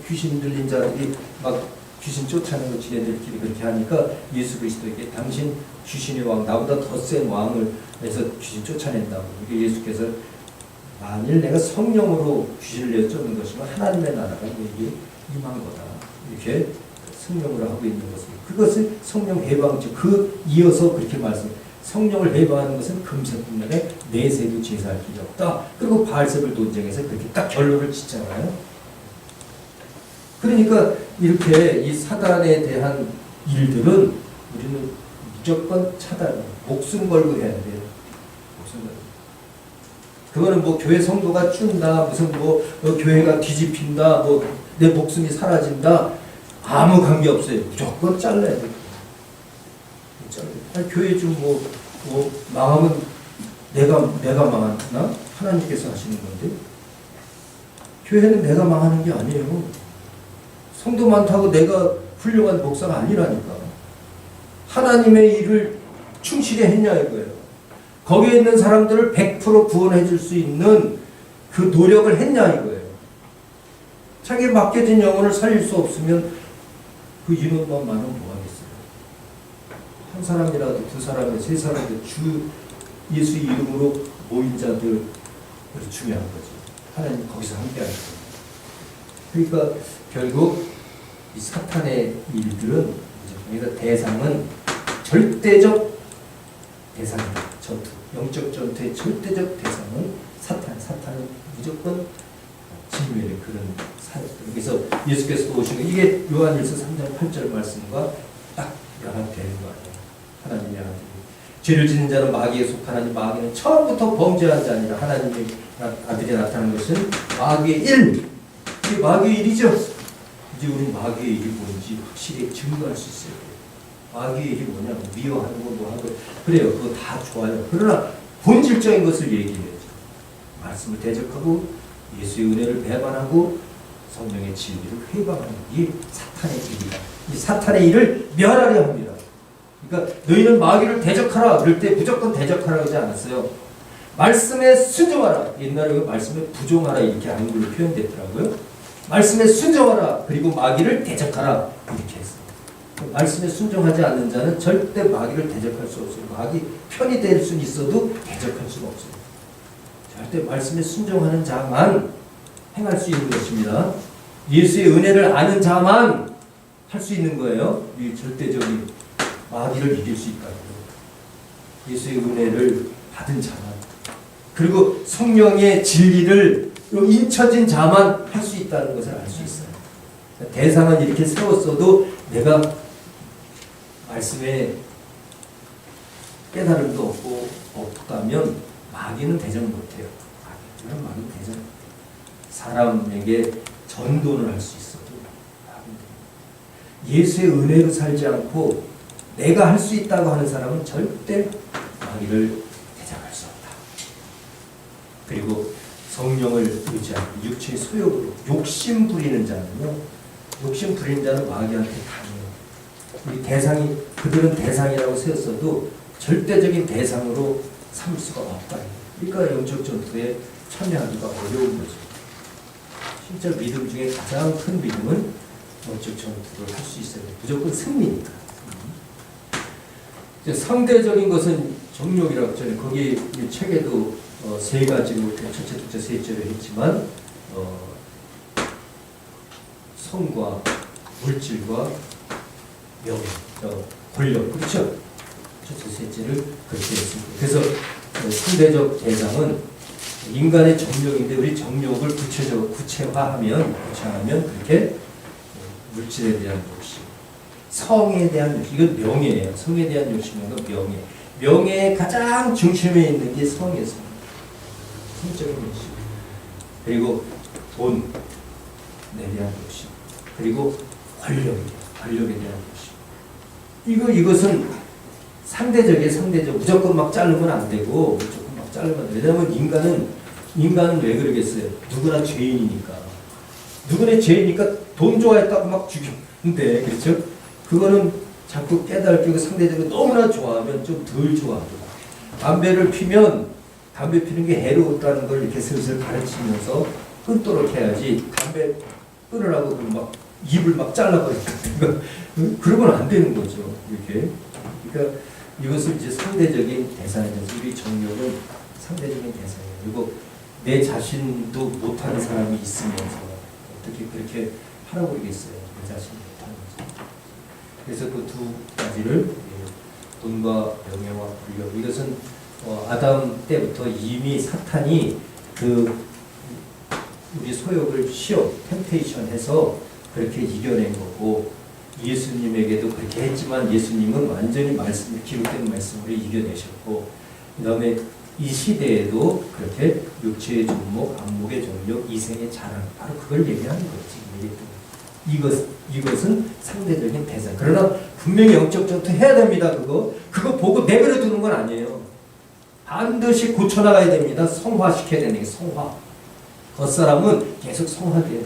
귀신 들린 자들이 막 귀신 쫓아내고 지네들끼리 그렇게 하니까 예수 그리스도에게 당신 귀신의 왕, 나보다 더 센 왕을 해서 귀신 쫓아낸다고. 이게 예수께서 만일 내가 성령으로 귀신을 내쫓는 것이면 하나님의 나라가 임한 거다. 이렇게 성령으로 하고 있는 것은 그것을 성령 해방주 그 이어서 그렇게 말씀. 성령을 해방하는 것은 금세뿐만에 내세도 제사할 필요 없다. 그리고 바알세불 논쟁에서 그렇게 딱 결론을 짓잖아요. 그러니까 이렇게 이 사단에 대한 일들은 우리는 무조건 차단, 목숨 걸고 해야 돼요. 목숨 걸고. 그거는 뭐 교회 성도가 준다, 무슨 뭐 교회가 뒤집힌다, 뭐 내 목숨이 사라진다, 아무 관계 없어요. 무조건 잘라야 돼요. 아니, 교회 좀 뭐 망하면 내가 망하나? 하나님께서 하시는 건데. 교회는 내가 망하는 게 아니에요. 성도 많다고 내가 훌륭한 목사가 아니라니까. 하나님의 일을 충실히 했냐 이거예요. 거기에 있는 사람들을 100% 구원해 줄 수 있는 그 노력을 했냐 이거예요. 자기 맡겨진 영혼을 살릴 수 없으면 그 인원만 많으면 뭐하겠어요. 한 사람이라도 두 사람이라도 세 사람이라도 주 예수 이름으로 모인 자들이 중요한 거죠. 하나님 거기서 함께 하실 거예요. 그러니까 결국 이 사탄의 일들은 그러니까 대상은 절대적 대상이다. 전투, 영적 전투의 절대적 대상은 사탄은 무조건 진멸의 그런 사역들. 그래서 예수께서 오시는 이게 요한일서 3장 8절 말씀과 딱 연합되는 거 아니에요. 하나님의 아들이 죄를 짓는 자는 마귀에 속하나니 마귀는 처음부터 범죄한 자니라. 하나님의 아들이 나타난 것은 마귀의 일. 이게 마귀의 일이죠. 이제 우리 마귀의 일이 뭔지 확실히 증거할 수 있어요. 마귀의 일이 뭐냐, 미워하는 거, 뭐 하고 그래요. 그거 다 좋아요. 그러나 본질적인 것을 얘기해야죠. 말씀을 대적하고 예수의 은혜를 배반하고 성령의 진리를 회방하는 이 사탄의 일이다. 이 사탄의 일을 멸하려 합니다. 그러니까 너희는 마귀를 대적하라. 그럴 때 무조건 대적하라 하지 않았어요. 말씀에 순종하라. 옛날에 말씀에 부종하라 이렇게 한글로 표현됐더라고요. 말씀에 순종하라. 그리고 마귀를 대적하라. 이렇게 했어요. 말씀에 순종하지 않는 자는 절대 마귀를 대적할 수 없어요. 마귀 편이 될 수는 있어도 대적할 수가 없어요. 절대 말씀에 순종하는 자만 행할 수 있는 것입니다. 예수의 은혜를 아는 자만 할 수 있는 거예요. 이 절대적인 마귀를 이길 수 있다고요. 예수의 은혜를 받은 자만, 그리고 성령의 진리를 인쳐진 자만 할 수 있다는 것을 알 수 있어요. 대상은 이렇게 세웠어도 내가 말씀에 깨달음도 없다면 마귀는 대적 못해요. 마귀는 대적. 사람에게 전도를 할 수 있어도 예수의 은혜로 살지 않고 내가 할 수 있다고 하는 사람은 절대 마귀를 대적할 수 없다. 그리고 성령을 의지하고 육체의 소욕으로 욕심 부리는 자는요, 욕심 부리는 자는 마귀한테 당해요. 이 대상이, 그들은 대상이라고 세웠어도 절대적인 대상으로 삼을 수가 없다. 그러니까 영적 전투에 참여하기가 어려운 거죠. 진짜 믿음 중에 가장 큰 믿음은 영적 전투를 할 수 있어야 돼요. 무조건 승리니까. 이제 상대적인 것은 정욕이라고 했잖아요. 거기 이 책에도 세 가지로 첫째, 둘째, 셋째로 했지만 성과 물질과 명예, 권력, 그렇죠? 첫째, 셋째를 그렇게 했습니다. 그래서 상대적 대상은 인간의 정욕인데 우리 정욕을 구체화하면 그렇게 물질에 대한 욕심, 성에 대한 욕심, 이건 명예예요. 성에 대한 욕심은 명예. 명예의 가장 중심에 있는 게 성이에요. 성적인 욕심. 그리고 돈에 대한 욕심. 그리고 권력에 대한 욕심. 이것은 상대적. 무조건 막 자르면 안 되고, 무조건 막 자르면 안 돼요. 왜냐하면 인간은 왜 그러겠어요? 누구나 죄인이니까. 돈 좋아했다고 막 죽이는데, 그렇죠? 그거는 자꾸 깨닫고 상대적으로 너무나 좋아하면 좀 덜 좋아하고. 담배를 피면 담배 피는 게 해로웠다는 걸 이렇게 슬슬 가르치면서 끊도록 해야지, 담배 끊으라고 막 입을 막 잘라버리고 그러면 안 되는 거죠. 이렇게. 그러니까 이것을 이제 상대적인 대상이죠. 우리 정욕은 상대적인 대상이에요. 그리고 내 자신도 못하는 사람이 있으면서 어떻게 그렇게 팔아버리겠어요. 내 자신을 하는 거죠. 그래서 그 두 가지를 돈과 명예와 권력, 이것은 아담 때부터 이미 사탄이 그 우리 소욕을 시험, 템테이션해서 그렇게 이겨낸 거고, 예수님에게도 그렇게 했지만 예수님은 완전히 기록된 말씀으로 이겨내셨고, 그 다음에 이 시대에도 그렇게 육체의 존목, 안목의 정력, 이생의 자랑, 바로 그걸 얘기하는 거지. 이것은 상대적인 대상. 그러나 분명히 영적 전투 해야 됩니다. 그거 보고 내버려 두는 건 아니에요. 반드시 고쳐나가야 됩니다. 성화시켜야 되는 게 성화. 겉사람은 계속 성화돼요.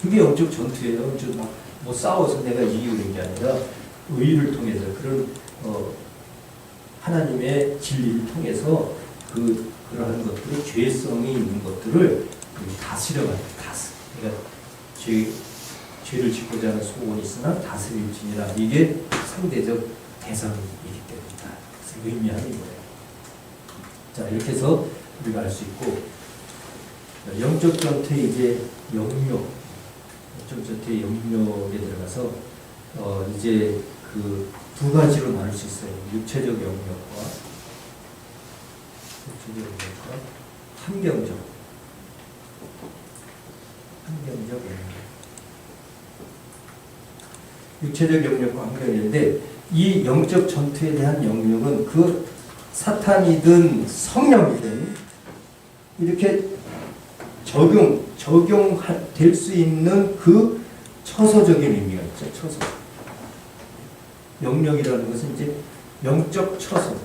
그게 영적 전투예요. 뭐 싸워서 내가 이기고 있는 게 아니라 의를 통해서 그런 하나님의 진리를 통해서 그러한 것들을, 죄성이 있는 것들을 다스려가요. 그러니까 죄를 짓고자 하는 소원이 있으나 다스릴지니라. 이게 상대적 대상이기 때문이다. 그래서 의미하는 거예요. 자, 이렇게 해서 우리가 알 수 있고, 영적 전투의 이제 영역, 영적 전투의 영역에 들어가서 이제 그 두 가지로 나눌 수 있어요. 육체적 영역과 환경적 영역. 육체적 영역과 환경인데, 이 영적 전투에 대한 영역은 그 사탄이든 성령이든 이렇게 적용될 수 있는 그 처소적인 의미가 있죠. 처소. 영역이라는 것은 이제 영적 처소.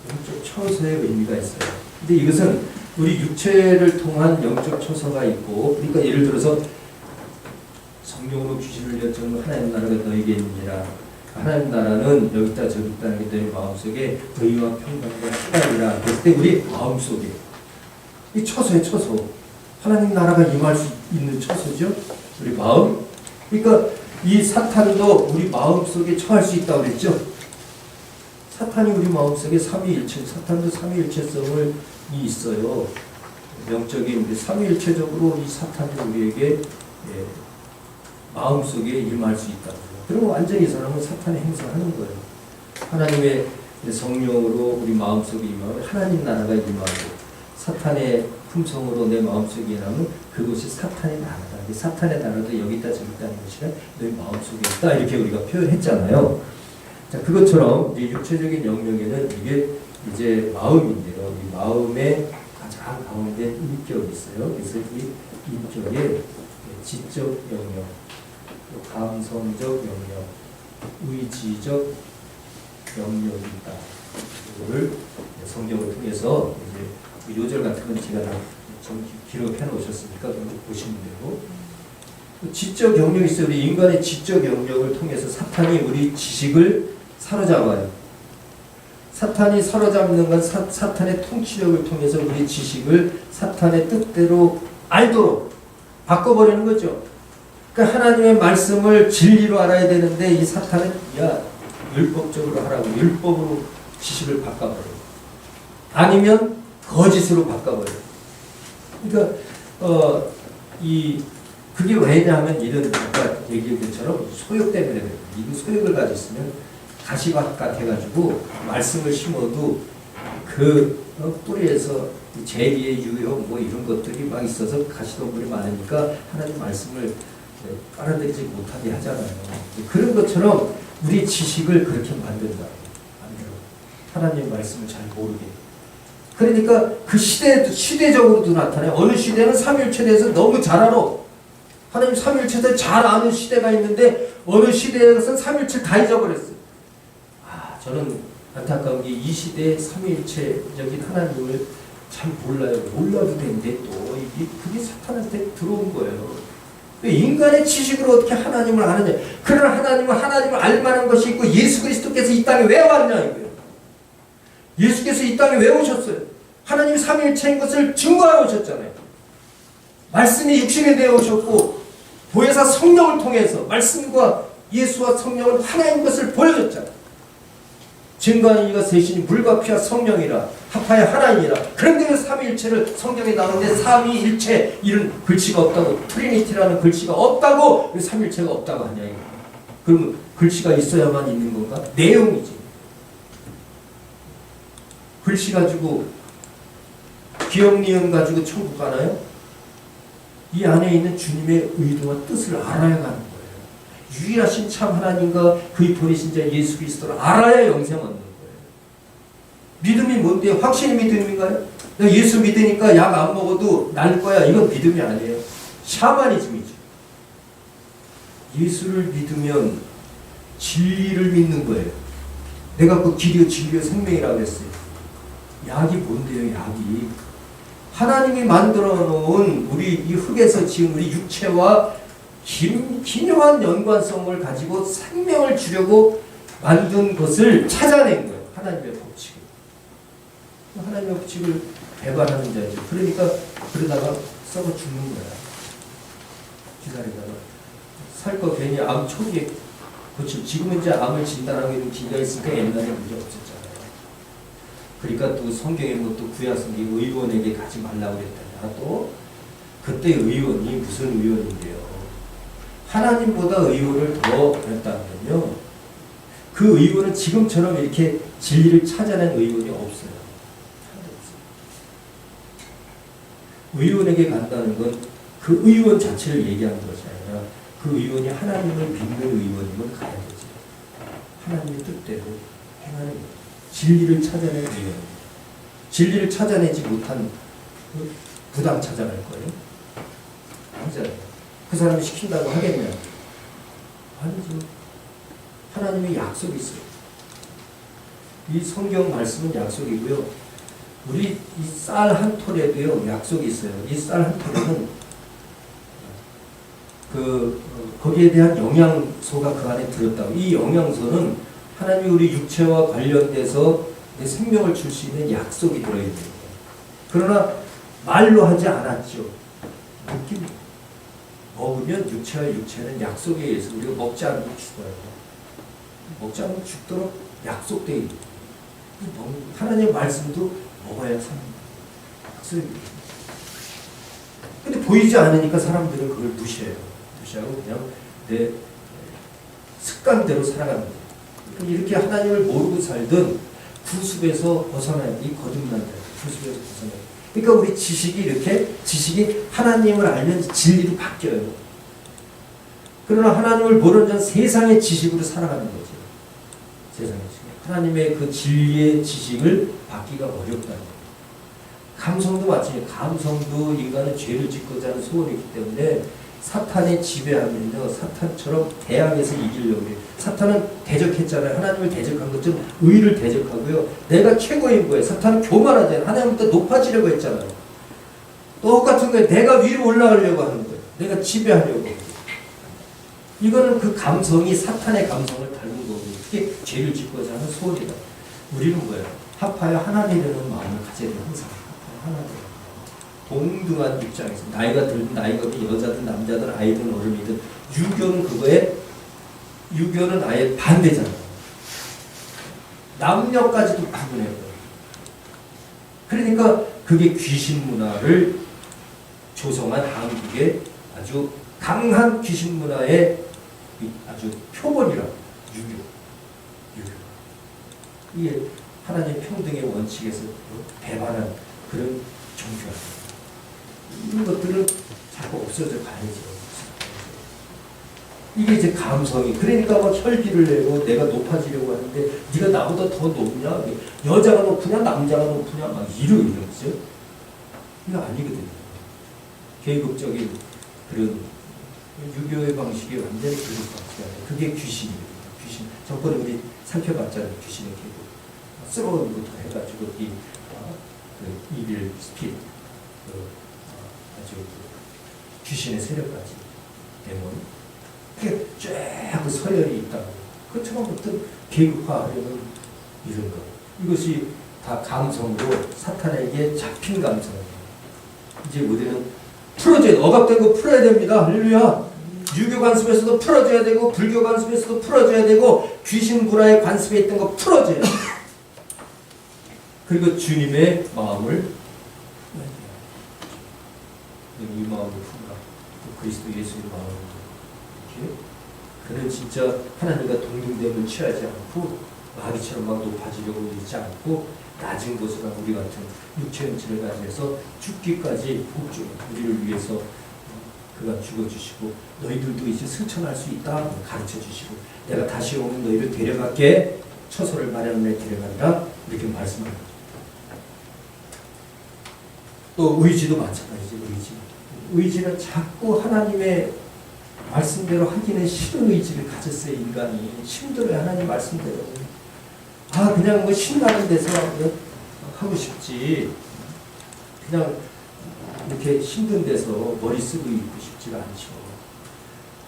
영적 처소의 의미가 있어요. 근데 이것은 우리 육체를 통한 영적 처소가 있고, 그러니까 예를 들어서 성령으로 귀신을 엿주는 하나님 나라가 너에게 있느니라. 하나님 나라는 여기 있다 저기 있다는 게 너희 마음속에 의와 평강과 희락이라. 그랬을 때 우리 마음속에 이 처소의 처소, 하나님 나라가 임할 수 있는 처소죠. 우리 마음. 그러니까 이 사탄도 우리 마음속에 처할 수 있다고 그랬죠. 사탄이 우리 마음속에 삼위일체, 사탄도 삼위일체성을 있어요. 영적인 삼위일체적으로 이 사탄이 우리에게 마음속에 임할 수 있다. 그러면 완전히 이 사람은 사탄의 행사하는 거예요. 하나님의 성령으로 우리 마음속에 임하면 하나님 나라가 임하고, 사탄의 품성으로 내 마음속에 임하면 그것이 사탄의 나라다. 사탄의 나라도 여기 있다 저기 있다는 것이 너희 마음속에 있다. 이렇게 우리가 표현했잖아요. 자, 그것처럼 이제 육체적인 영역에는 이게 이제 마음인데요. 이 마음의 가장 가운데 인격이 있어요. 그래서 이 인격의 지적 영역, 감성적 영역, 의지적 영역이 있다. 이거를 성경을 통해서 이제 요절 같은 건 제가 다 좀 기록해 놓으셨으니까 먼저 보시면 되고, 지적 영역이 있어요. 우리 인간의 지적 영역을 통해서 사탄이 우리 지식을 사로잡아요. 사탄이 사로잡는 건 사탄의 통치력을 통해서 우리 지식을 사탄의 뜻대로 알도록 바꿔버리는 거죠. 그러니까 하나님의 말씀을 진리로 알아야 되는데 이 사탄은 율법적으로 하라고 율법으로 지식을 바꿔버려요. 아니면 거짓으로 바꿔버려요. 그러니까 그게 왜냐하면 이런 아까 얘기한 것처럼 소욕 때문에 그래요. 이 소욕을 가지고 있으면 가시밭 같아가지고 말씀을 심어도 그 뿌리에서 재리의 유효 뭐 이런 것들이 막 있어서 가시덤불이 많으니까 하나님 말씀을 빨아들이지 못하게 하잖아요. 그런 것처럼 우리 지식을 그렇게 만든다. 하나님 말씀을 잘 모르게. 그러니까 그 시대적으로도 나타나요. 어느 시대는 삼위일체에 대해서 너무 잘 알아. 하나님 삼위일체에 대해서 잘 아는 시대가 있는데 어느 시대에서는 삼위일체를 다 잊어버렸어요. 저는 안타까운 게 이 시대의 삼위일체적인 하나님을 잘 몰라요. 몰라도 되는데 또 그게 사탄한테 들어온 거예요. 인간의 지식으로 어떻게 하나님을 아느냐. 그러나 하나님을 알만한 것이 있고 예수 그리스도께서 이 땅에 왜 왔냐 이거예요. 예수께서 이 땅에 왜 오셨어요? 하나님이 삼위일체인 것을 증거하러 오셨잖아요. 말씀이 육신이 되어 오셨고 보혜사 성령을 통해서 말씀과 예수와 성령은 하나인 것을 보여줬잖아요. 증거하는 이가 셋이니 물과 피와 성령이라 합하여 하나님이라. 그런데 왜 삼위일체를 성경에 나오는데 삼위일체 이런 글씨가 없다고, 트리니티라는 글씨가 없다고 왜 삼위일체가 없다고 하냐 이거. 그러면 글씨가 있어야만 있는 건가? 내용이지. 글씨 가지고 기억 니은 가지고 천국 가나요? 이 안에 있는 주님의 의도와 뜻을 알아야 가는 거예요. 유일하신 참 하나님과 그의 보내신 자 예수 그리스도를 알아야 영생 얻는 거예요. 믿음이 뭔데요? 확신이 믿음인가요? 나 예수 믿으니까 약 안 먹어도 날 거야. 이건 믿음이 아니에요. 샤머니즘이죠. 예수를 믿으면 진리를 믿는 거예요. 내가 그 길이요 진리요 생명이라고 했어요. 약이 뭔데요? 약이 하나님이 만들어 놓은 우리 이 흙에서 지은 우리 육체와 기묘한 연관성을 가지고 생명을 주려고 만든 것을 찾아낸 거예요. 하나님의 법칙을. 하나님의 법칙을 배반하는 자죠. 그러니까 그러다가 썩어 죽는 거야. 기다리다가 살 거 괜히 암 초기에 그렇죠. 지금은 이제 암을 진단하고 있는 기가 있으니까 옛날에 문제 없었잖아요. 그러니까 또 성경에 뭐 또 구약성경 의원에게 가지 말라고 그랬다냐. 또 그때 의원이 무슨 의원인데요. 하나님보다 의원을 더 했다면요. 그 의원은 지금처럼 이렇게 진리를 찾아낸 의원이 없어요. 의원에게 간다는 건 그 의원 자체를 얘기하는 것이 아니라 그 의원이 하나님을 믿는 의원이면 가야 되지. 하나님의 뜻대로 행하는 진리를 찾아낸 의원. 진리를 찾아내지 못한 부당 찾아갈 거예요. 아니잖아요. 그 사람이 시킨다고 하겠냐? 아니죠. 하나님의 약속이 있어요. 이 성경 말씀은 약속이고요. 우리 이 쌀 한 톨에도요 약속이 있어요. 이 쌀 한 톨에는 거기에 대한 영양소가 그 안에 들었다고. 이 영양소는 하나님이 우리 육체와 관련돼서 내 생명을 줄 수 있는 약속이 들어있는 거예요. 그러나 말로 하지 않았죠. 느낌. 먹으면 육체와 육체는 약속에 의해서 우리가 먹지 않으면 죽어요. 먹지 않으면 죽도록 약속되어 있는 거예요. 하나님의 말씀도 먹어야 삽니다. 약속입니다. 근데 보이지 않으니까 사람들은 그걸 무시해요. 무시하고 그냥 내 습관대로 살아가는 거예요. 이렇게 하나님을 모르고 살던 구습에서 벗어나야 돼. 이 거듭난다. 구습에서 벗어나야 돼. 그러니까 우리 지식이 하나님을 알면 진리로 바뀌어요. 그러나 하나님을 모르는 자는 세상의 지식으로 살아가는 거죠. 세상의 지식. 하나님의 그 진리의 지식을 받기가 어렵다는 거예요. 감성도 마찬가지예요. 감성도 인간은 죄를 짓고자 하는 소원이 있기 때문에 사탄의 지배하면요. 사탄처럼 대항해서 이기려고 해요. 사탄은 대적했잖아요. 하나님을 대적한 것처럼 의를 대적하고요. 내가 최고인 거예요. 사탄은 교만하잖아요. 하나님보다 높아지려고 했잖아요. 똑같은 거예요. 내가 위로 올라가려고 하는 거예요. 내가 지배하려고. 이거는 그 감성이 사탄의 감성을 닮은 거고 그게 죄를 짓고자 하는 소원이다. 우리는 뭐예요? 합하여 하나 되려는 마음을 가져야 돼요. 항상 합하여 하나 되려. 동등한 입장에서 나이가 들든 나이가 없든 여자든 남자든 아이든 어른이든 유교는 그거에 유교는 아예 반대잖아요. 남녀까지도 구분해요. 그러니까 그게 귀신 문화를 조성한 한국의 아주 강한 귀신 문화의 아주 표본이라 유교. 이게 하나님의 평등의 원칙에서 배반한 그런 종교입니다. 이런 것들은 자꾸 없어져 가야죠. 이게 이제 감성이. 그러니까 막 혈기를 내고 내가 높아지려고 하는데 네가 나보다 더 높냐? 여자가 높으냐? 남자가 높으냐? 막 이러죠. 이거 아니거든요. 계급적인 그런 유교의 방식이 완전히 그런 방식이 아니에요. 그게 귀신이거든요. 귀신. 저번에 우리 살펴봤잖아요. 귀신의 계급. 썩어오는 것부터 해가지고 그 이빌 스피릿. 아주 귀신의 세력까지 데몬 그게 쫙 서열이 있다고. 그 처음부터 계급화하려는 이런 거. 이것이 다 감성으로 사탄에게 잡힌 감성이에요. 이제 우리는 풀어줘야 돼. 억압된 거 풀어야 됩니다. 할렐루야. 유교 관습에서도 풀어줘야 되고 불교 관습에서도 풀어줘야 되고 귀신 불화의 관습에 있던 거 풀어줘야 돼. 그리고 주님의 마음을 이 마음을 품으라. 그리스도 예수의 마음을 이렇게 그는 진짜 하나님과 동등됨을 취하지 않고 마귀처럼 막 높아지려고 있지 않고 낮은 곳으로 우리 같은 육체의 형체를 가지면서 죽기까지 복종 우리를 위해서 그가 죽어주시고 너희들도 이제 승천할 수 있다 가르쳐주시고 내가 다시 오면 너희를 데려갈게 처소를 마련해 데려간다 이렇게 말씀합니다. 또 의지도 마찬가지지. 의지는 자꾸 하나님의 말씀대로 하기는 싫은 의지를 가졌어요. 인간이 힘들어요. 하나님 말씀대로 그냥 뭐 신나는 데서 하고 싶지 그냥 이렇게 힘든 데서 머리 쓰고 있고 싶지가 않죠.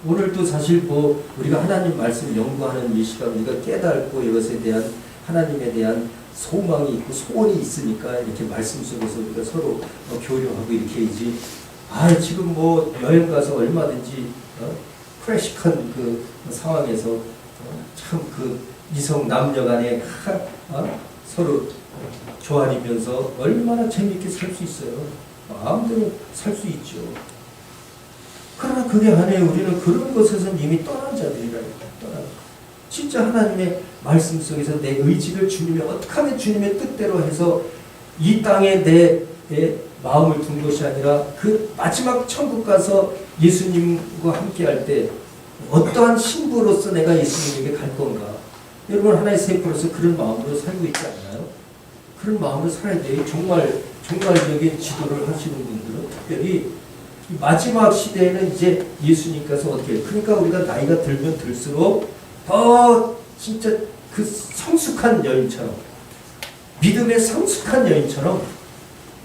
오늘도 사실 뭐 우리가 하나님 말씀 연구하는 이 시간 우리가 깨닫고 이것에 대한 하나님에 대한 소망이 있고 소원이 있으니까 이렇게 말씀 속에서 우리가 서로 교류하고 이렇게이지. 지금 뭐 여행 가서 얼마든지 클래식한 그 상황에서 참 그 이성 남녀 간에 서로 조아리면서 얼마나 재미있게 살 수 있어요. 마음대로 살 수 있죠. 그러나 그게 아니에요. 우리는 그런 것에서 이미 떠난 자들이라니까. 진짜 하나님의 말씀 속에서 내 의지를 주님의 어떻게 하면 주님의 뜻대로 해서 이 땅에 내 마음을 둔 것이 아니라 그 마지막 천국 가서 예수님과 함께 할 때 어떠한 신부로서 내가 예수님에게 갈 건가. 여러분 하나의 세포로서 그런 마음으로 살고 있지 않나요? 그런 마음으로 살아야 돼요. 종말적인 지도를 하시는 분들은 특별히 마지막 시대에는 이제 예수님께서 어떻게 해요? 그러니까 우리가 나이가 들면 들수록 더 진짜 그 성숙한 여인처럼 믿음의 성숙한 여인처럼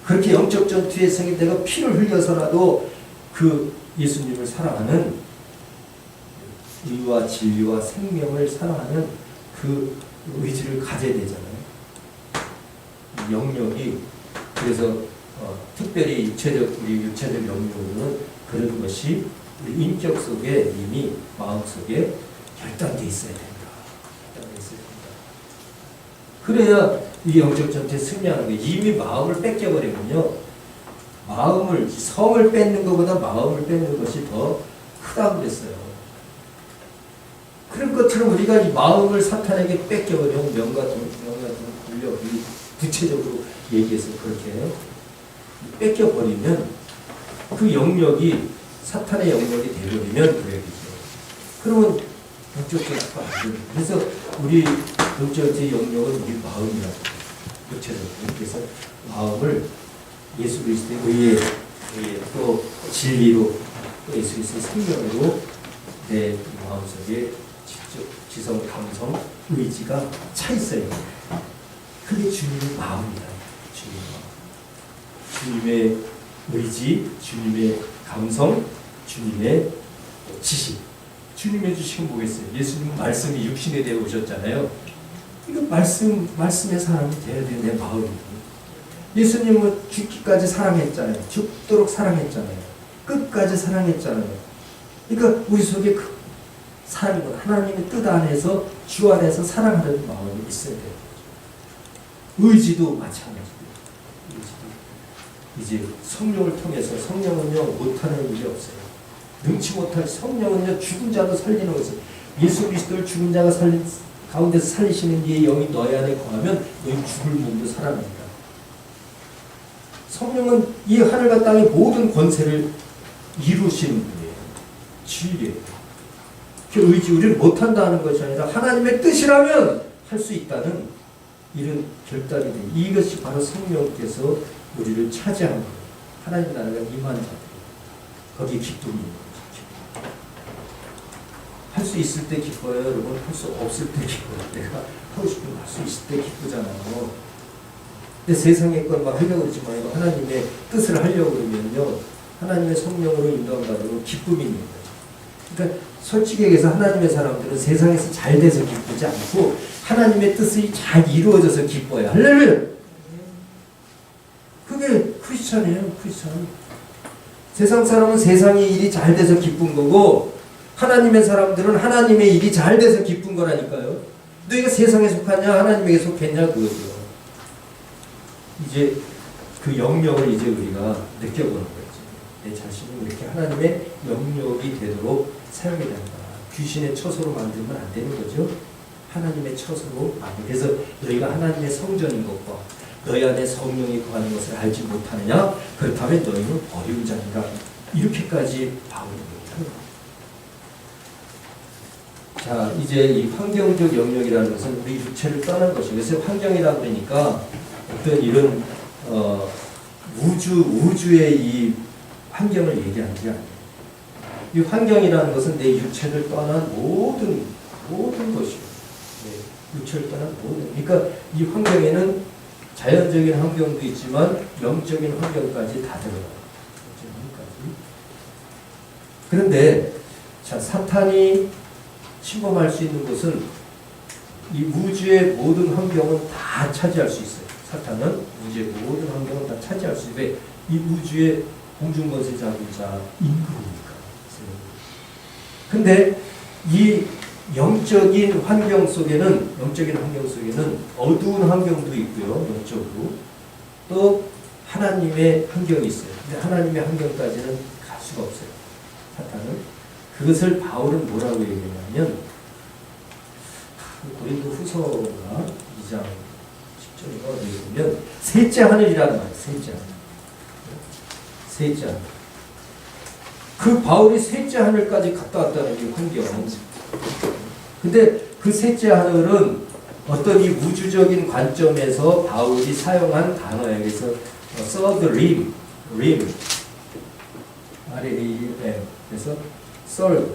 그렇게 영적 전투의 성에 내가 피를 흘려서라도 그 예수님을 사랑하는 의와 진리와 생명을 사랑하는 그 의지를 가져야 되잖아요. 영역이 그래서 특별히 우리 육체적 영역으로는 그런 것이 우리 인격 속에 이미 마음 속에 결단돼 있어야 된다. 그래야 이 영적 전투에 승리하는 거예요. 이미 마음을 뺏겨버리면요. 성을 뺏는 것보다 마음을 뺏는 것이 더 크다고 그랬어요. 그런 것처럼 우리가 이 마음을 사탄에게 뺏겨버리면 명과 돈 굴려 구체적으로 얘기해서 그렇게 뺏겨버리면 그 영역이 사탄의 영역이 되어버리면 그 얘기죠. 그러면 영적 전투가 안 됩니다. 그래서 우리 영적의 영역은 우리 마음이라고 구체적으로 그래서 마음을 예수 그리스도의 의에 또 진리로 또 예수 그리스도의 생명으로 내 마음속에 지성, 감성, 의지가 차 있어야 됩니다. 그게 주님의 마음이다. 주님의 의지, 주님의 감성, 주님의 지식. 주님의 주식은 뭐겠어요? 예수님 말씀이 육신에 되어 오셨잖아요. 이거 말씀의 사람이 되어야 돼. 내 마음이. 예수님은 죽기까지 사랑했잖아요. 죽도록 사랑했잖아요. 끝까지 사랑했잖아요. 그러니까 우리 속에 그 사랑은 하나님의 뜻 안에서 주 안에서 사랑하는 마음이 있어야 돼요. 의지도 마찬가지예요. 이제 성령을 통해서 성령은요 못하는 일이 없어요. 능치 못할 성령은요 죽은 자도 살리는 것이에요. 예수 그리스도를 죽은 자가 가운데서 살리시는 이의 영이 너희 안에 거하면 너희 죽을 몸도 살아납니다. 성령은 이 하늘과 땅의 모든 권세를 이루시는 분이에요. 진리예요. 그 의지 우리는 못한다는 것이 아니라 하나님의 뜻이라면 할 수 있다는 이런 결단이 돼요. 이것이 바로 성령께서 우리를 차지한 거예요. 하나님 나라가 임한 자들. 거기에 기쁨이 있는 거죠. 할 수 있을 때 기뻐요. 여러분 할 수 없을 때 기뻐요. 내가 하고 싶으면 할 수 있을 때 기쁘잖아요. 근데 세상의 건 막 하려고 그러지 말고 하나님의 뜻을 하려고 그러면요. 하나님의 성령으로 인도함받으면 기쁨이 있는 거죠. 그러니까 솔직히 얘기해서 하나님의 사람들은 세상에서 잘 돼서 기쁘지 않고 하나님의 뜻이 잘 이루어져서 기뻐요. 할렐루야! 그게 크리스찬이에요. 크리스찬. 세상 사람은 세상의 일이 잘 돼서 기쁜 거고 하나님의 사람들은 하나님의 일이 잘 돼서 기쁜 거라니까요. 너희가 세상에 속하냐 하나님에게 속했냐 그거죠. 이제 그 영역을 이제 우리가 느껴보는 거지. 내 자신이 이렇게 하나님의 영역이 되도록 사용이 된다. 귀신의 처소로 만들면 안 되는 거죠. 하나님의 처소로 만들. 그래서 너희가 하나님의 성전인 것과 너희 안에 성령이 거하는 것을 알지 못하느냐? 그렇다면 너희는 어려운 자니라. 이렇게까지 바울이 얘기하는 거예요. 자, 이제 이 환경적 영역이라는 것은 우리 육체를 떠난 것이고, 그래서 환경이라 그러니까 어떤 이런 우주의 이 환경을 얘기하는 게 아니에요. 이 환경이라는 것은 내 육체를 떠난 모든 것이요. 네, 육체를 떠난 모든. 그러니까 이 환경에는 자연적인 환경도 있지만 영적인 환경까지 다 들어가요. 그런데 자, 사탄이 침범할 수 있는 것은 이 우주의 모든 환경은 다 차지할 수 있어요. 사탄은 우주의 모든 환경은 다 차지할 수 있어요. 이 우주의 공중권세 잡은 자 임금이니까. 근데 이 영적인 환경 속에는 어두운 환경도 있고요. 영적으로. 또 하나님의 환경이 있어요. 근데 하나님의 환경까지는 갈 수가 없어요. 사탄은. 그것을 바울은 뭐라고 얘기하냐면 고린도 후서가 2장 10절인가 어디 보면 셋째 하늘이라는 말이에요. 셋째 하늘. 그 바울이 셋째 하늘까지 갔다 왔다는 게 환경. 근데 그 셋째 하늘은 어떤 이 우주적인 관점에서 바울이 사용한 단어에 의해서 third rim, R-A-M, 그래서 third,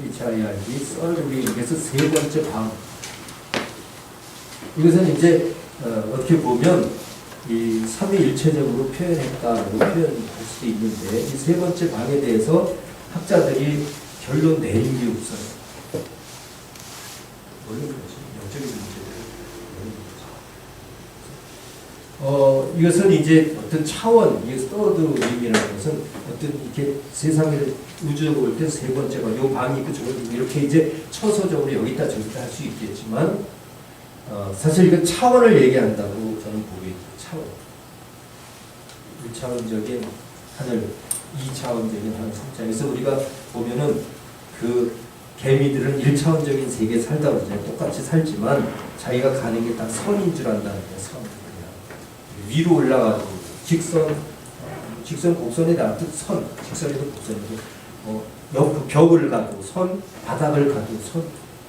H-I-R-D, third rim, 그래서 세 번째 방. 이것은 이제 어떻게 보면 이 삼위일체적으로 표현했다고 표현할 수도 있는데 이 세 번째 방에 대해서 학자들이 결론 내린 게 없어요. 모르는 거지. 영적인 문제들. 이것은 이제 어떤 차원, 이 서드 림이라는 것은 어떤 이렇게 세상을 우주적으로 볼 때 세 번째 방, 요 방이 있고 저거 있고 이렇게 이제 처소적으로 여기다 저기다 할 수 있겠지만 사실 이건 차원을 얘기한다고 저는 보기 차원. 1차원적인 하늘, 2차원적인 하늘, 3차원. 그래서 우리가 보면은 그 개미들은 1차원적인 세계에 살다 그러잖아요. 똑같이 살지만 자기가 가는 게 딱 선인 줄 안다는 거예요. 선. 위로 올라가도 직선 곡선에 대한 뜻 선. 직선에도 곡선이고 옆 벽을 가도 선, 바닥을 가도 선,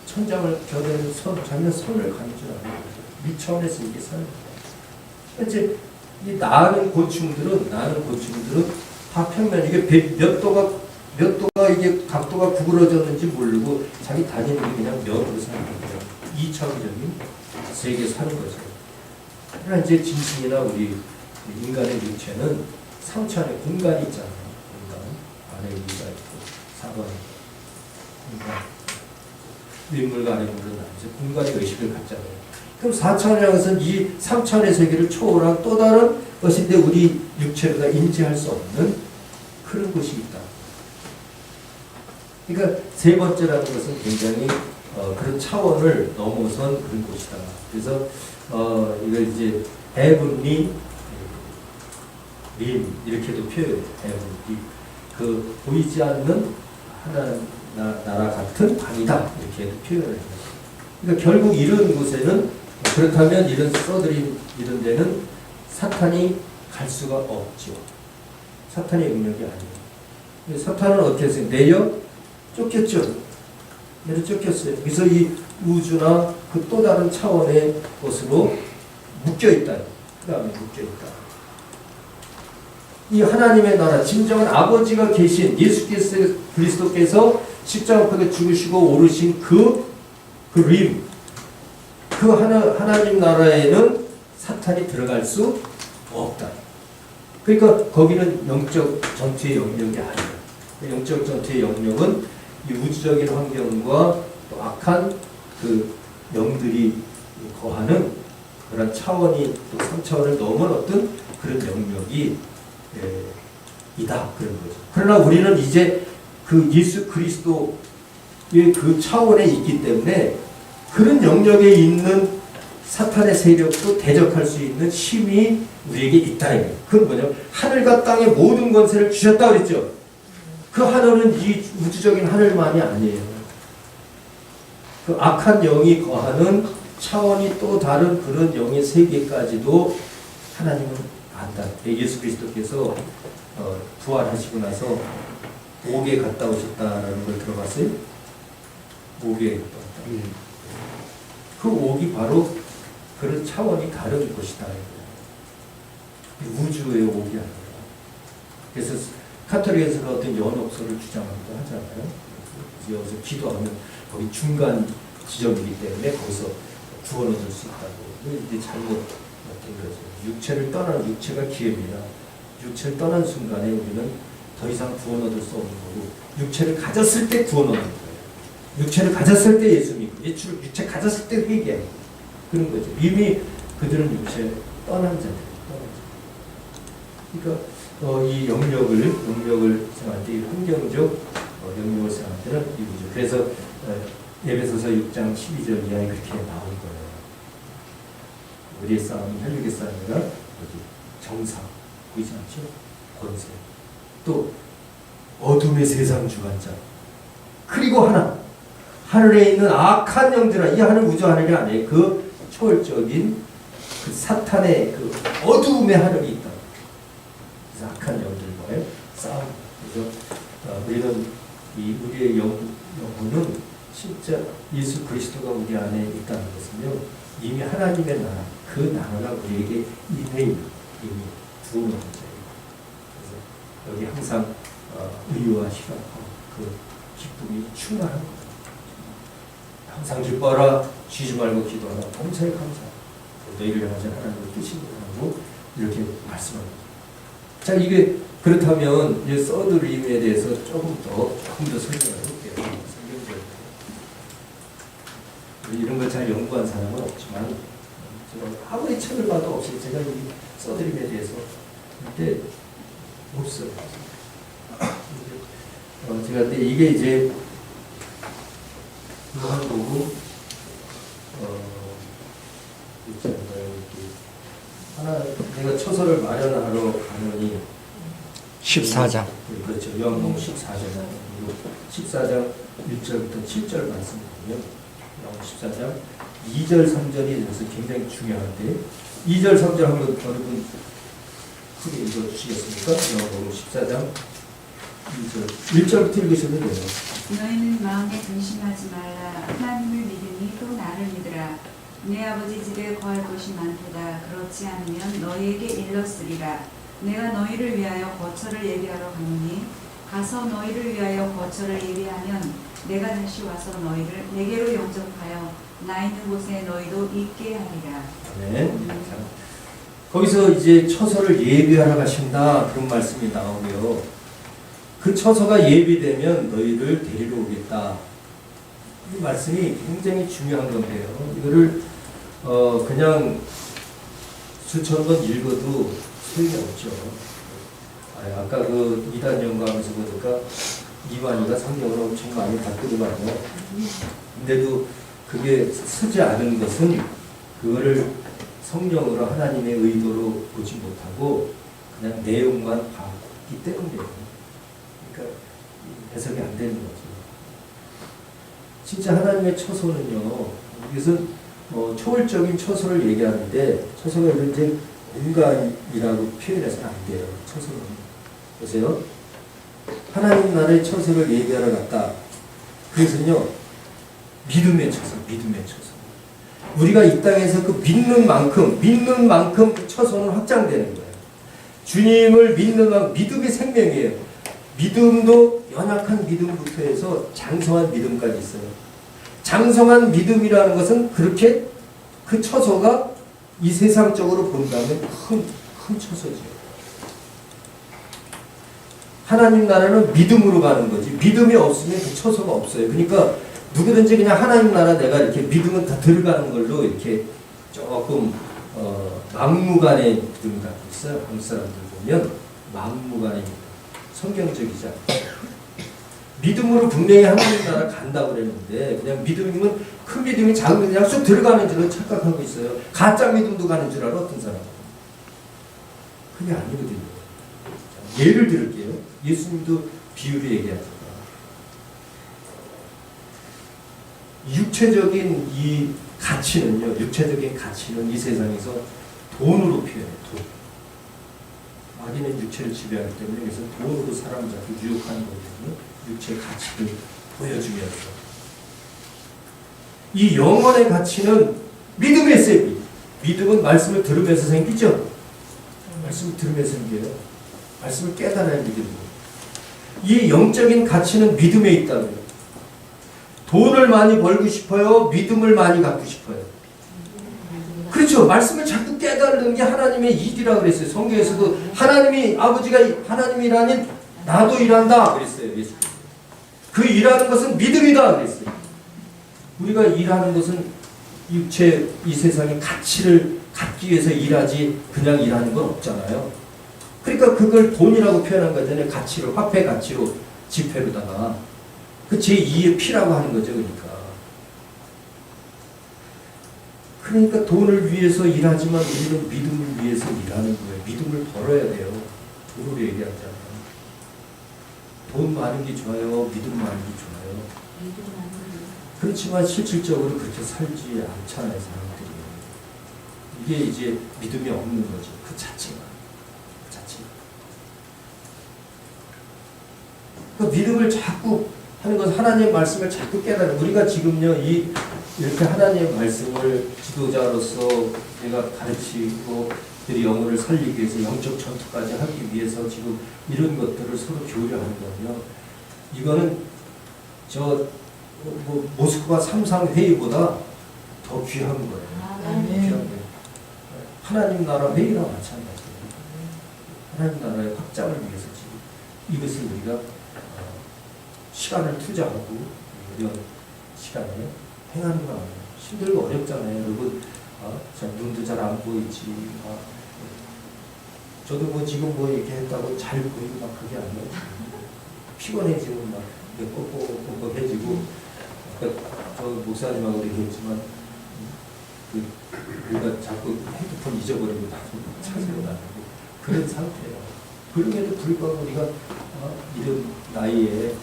천장을 겨대는 선, 자기는 선을 가는 줄 알아요. 밑차원에서 이게 사는 거예요. 이제 이 나는 곤충들은 다 평면, 이게 몇 도가 이게 각도가 구부러졌는지 모르고 자기 다니는 게 그냥 면으로 사는 거죠. 2차원적인 세계에 사는 거죠. 그러나 이제 짐승이나 우리 인간의 육체는 3차원의 공간이 있잖아요. 공간. 안에 우리가 있고, 4번 공간. 윗물과 아랫물은 이제 공간의 의식을 갖잖아요. 그럼 4차원이라는 것은 이 3차원의 세계를 초월한 또 다른 것인데 우리 육체가 인지할 수 없는 그런 것이 있다. 그러니까 세 번째라는 것은 굉장히 그런 차원을 넘어선 그런 곳이다. 그래서 이걸 이제 heavenly rim 이렇게도 표현해요. heavenly 그 보이지 않는 나라 같은 방이다 이렇게 표현을 해요. 그러니까 결국 이런 곳에는 그렇다면 이런 서드림 이런 데는 사탄이 갈 수가 없죠. 사탄의 영역이 아니에요. 사탄은 어떻게 했어요? 내려 쫓겼죠. 내려 쫓겼어요. 그래서 이 우주나 그 또 다른 차원의 것으로 묶여있다. 그 다음에 묶여있다. 이 하나님의 나라, 진정한 아버지가 계신 예수 그리스도께서 십자가에 죽으시고 오르신 그 림, 그 하나님 나라에는 사탄이 들어갈 수 없다. 그러니까 거기는 영적 전투의 영역이 아니에요. 영적 전투의 영역은 이 우주적인 환경과 또 악한 그 영들이 거하는 그런 차원이 또 3차원을 넘은 어떤 그런 영역이 이다 그런 거죠. 그러나 우리는 이제 그 예수 그리스도의 그 차원에 있기 때문에 그런 영역에 있는 사탄의 세력도 대적할 수 있는 힘이 우리에게 있다. 그건 뭐냐? 하늘과 땅의 모든 권세를 주셨다 그랬죠. 그 하늘은 이 우주적인 하늘만이 아니에요. 그 악한 영이 거하는 차원이 또 다른 그런 영의 세계까지도 하나님은 안다. 예수 그리스도께서 부활하시고 나서 옥에 갔다 오셨다라는 걸 들어봤어요? 옥에 갔다 왔다. 그 옥이 바로 그런 차원이 다른 곳이다. 우주의 옥이 아니라. 그래서 카톨릭에서는 어떤 연옥소를 주장하기도 하잖아요. 여기서 기도하면 거기 중간 지점이기 때문에 거기서 구원 얻을 수 있다고. 이게 잘못된 거죠. 육체를 떠나는 육체가 기회입니다. 육체를 떠난 순간에 우리는 더 이상 구원 얻을 수 없는 거고, 육체를 가졌을 때 구원 얻는 거예요. 육체를 가졌을 때 예수 믿고, 육체 가졌을 때 회개하고 그런 거죠. 이미 그들은 육체 떠난 자들. 그러니까 이 영역을 생각할 때, 이 환경적 영역을 생각할 때는 이거죠. 그래서 에베소서 6장 12절 이하에 그렇게 나온 거예요. 우리의 싸움은 혈육의 싸움이 아니라 정사, 보이지 않죠? 권세, 또 어둠의 세상 주관자, 그리고 하나, 하늘에 있는 악한 영들아. 이 하늘 우주 하늘이 아니에요. 그 초월적인 그 사탄의 그 어두움의 하늘이 있다. 그래서 악한 영들과의 싸움. 그래서 우리는 우리의 영혼은 진짜 예수 그리스도가 우리 안에 있다는 것은요, 이미 하나님의 나라, 그 나라가 우리에게 이미 부어놓은 거예요. 그래서 여기 항상 의와 희락과 그 기쁨이 충만한 거예요. 항상 기뻐하라, 쉬지 말고 기도하라, 범사에 감사하라. 너희를 향하신 하나님의 뜻이 하고 이렇게 말씀합니다. 자, 이게 그렇다면 이제 서드림에 대해서 조금 더 설명을 해볼게요. 성경적으로 이런 걸 잘 연구한 사람은 없지만 제가 아무리 책을 봐도 없어요. 제가 이 서드림에 대해서 근데 없어요. 제가 근데 이게 이제 이거 보고 하나 내가 처서를 마련하러 가느니 14장. 그렇죠. 요한복음 14장 14장 1절부터 7절 말씀이거든요. 요한복음 14장 2절 3절이 여기서 굉장히 중요한데 2절 3절 한번 여러분 크게 읽어주시겠습니까? 요한복음 14장 2절 1절부터 읽으시면 돼요. 너희는 마음에 근심하지 말라. 하나님을 믿으니 또 나를 믿으라. 내 아버지 집에 거할 곳이 많도다. 그렇지 않으면 너희에게 일렀으리라. 내가 너희를 위하여 거처를 예비하러 가노니 가서 너희를 위하여 거처를 예비하면 내가 다시 와서 너희를 내게로 영접하여 나 있는 곳에 너희도 있게 하리라. 네. 거기서 이제 처소를 예비하러 가신다 그런 말씀이 나오고요. 그 처소가 예비되면 너희를 데리러 오겠다. 이 말씀이 굉장히 중요한 건데요. 이거를 그냥 수천 번 읽어도 소용이 없죠. 아까 그 이단 연구하면서 보니까 이완이가 성경을 엄청 많이 바꾸더만요. 근데도 그게 쓰지 않은 것은 그거를 성령으로 하나님의 의도로 보지 못하고 그냥 내용만 봤기 때문이에요. 그러니까 해석이 안 되는 거죠. 진짜 하나님의 처소는요, 이것은 초월적인 처소를 얘기하는데 처소가 이제 공간이라고 표현해서는 안 돼요. 처소는. 보세요. 하나님 나라의 처소를 얘기하러 갔다. 그래서요, 믿음의 처소, 믿음의 처소. 우리가 이 땅에서 그 믿는 만큼 그 처소는 확장되는 거예요. 주님을 믿는 만큼 믿음의 생명이에요. 믿음도 연약한 믿음부터 해서 장성한 믿음까지 있어요. 장성한 믿음이라는 것은 그렇게 그 처소가 이 세상적으로 본다면 큰 처소죠. 하나님 나라는 믿음으로 가는 거지. 믿음이 없으면 그 처소가 없어요. 그러니까 누구든지 그냥 하나님 나라 내가 이렇게 믿음은 다 들어가는 걸로 이렇게 조금 막무가내 믿음이 갖고 있어요. 한국 사람들 보면 막무가내 믿음. 성경적이지 않고 믿음으로 분명히 하나님 나라 간다고 그랬는데 그냥 믿음이면 큰 믿음이 작은 믿음이 그냥 쑥 들어가는 줄로 착각하고 있어요. 가짜 믿음도 가는 줄 알아 어떤 사람은. 그게 아니거든요. 예를 들을게요. 예수님도 비유를 얘기하잖아. 육체적인 이 가치는요. 육체적인 가치는 이 세상에서 돈으로 표현해. 돈. 마귀는 육체를 지배하기 때문에 그래서 돈으로 사람을 자꾸 유혹하는 거거든요. 육체의 가치를 보여주면서. 이 영혼의 가치는 믿음에 있어요. 믿음은 말씀을 들으면서 생기죠. 말씀을 들으면서 생겨요. 말씀을 깨달아야 믿음이고. 이 영적인 가치는 믿음에 있다고요. 돈을 많이 벌고 싶어요? 믿음을 많이 갖고 싶어요? 그렇죠. 말씀을 자꾸 깨달는 게 하나님의 일이라고 그랬어요. 성경에서도 하나님이 아버지가 하나님이라니 나도 일한다 그랬어요. 예수님. 그 일하는 것은 믿음이다 그랬어요. 우리가 일하는 것은 육체 이 세상의 가치를 갖기 위해서 일하지 그냥 일하는 건 없잖아요. 그러니까 그걸 돈이라고 표현한 거잖아요. 가치로 화폐 가치로 지폐로다가 그 제2의 피라고 하는 거죠. 그러니까 돈을 위해서 일하지만 우리는 믿음을 위해서 일하는 거예요. 믿음을 벌어야 돼요. 돈으로 얘기하잖아요. 돈 많은 게 좋아요? 믿음 많은 게 좋아요? 그렇지만 실질적으로 그렇게 살지 않잖아요. 사람들이. 이게 이제 믿음이 없는 거죠. 그 자체가. 그 자체가. 그 믿음을 자꾸 하는 것은 하나님의 말씀을 자꾸 깨달아요. 우리가 지금요, 이렇게 하나님의 말씀을 지도자로서 내가 가르치고 들이 영혼을 살리기 위해서 영적 전투까지 하기 위해서 지금 이런 것들을 서로 교류하는 거예요. 이거는 모스크바 3상 회의보다 더 귀한 거예요. 귀한 거예요. 하나님 나라 회의나 마찬가지예요. 하나님 나라의 확장을 위해서 지금 이것을 우리가 시간을 투자하고 이런 시간에 행하는 거 아니에요. 힘들고 어렵잖아요. 여러분 눈도 잘 안 보이지. 저도 지금 이렇게 했다고 잘 보이고 막 그게 아니에요. 피곤해지고 막 뻑뻑해지고 저 목사님하고 얘기했지만 우리가 자꾸 핸드폰 잊어버리고 찾으러 다니고 그런 상태예요. 그럼에도 불구하고 우리가 이런 나이에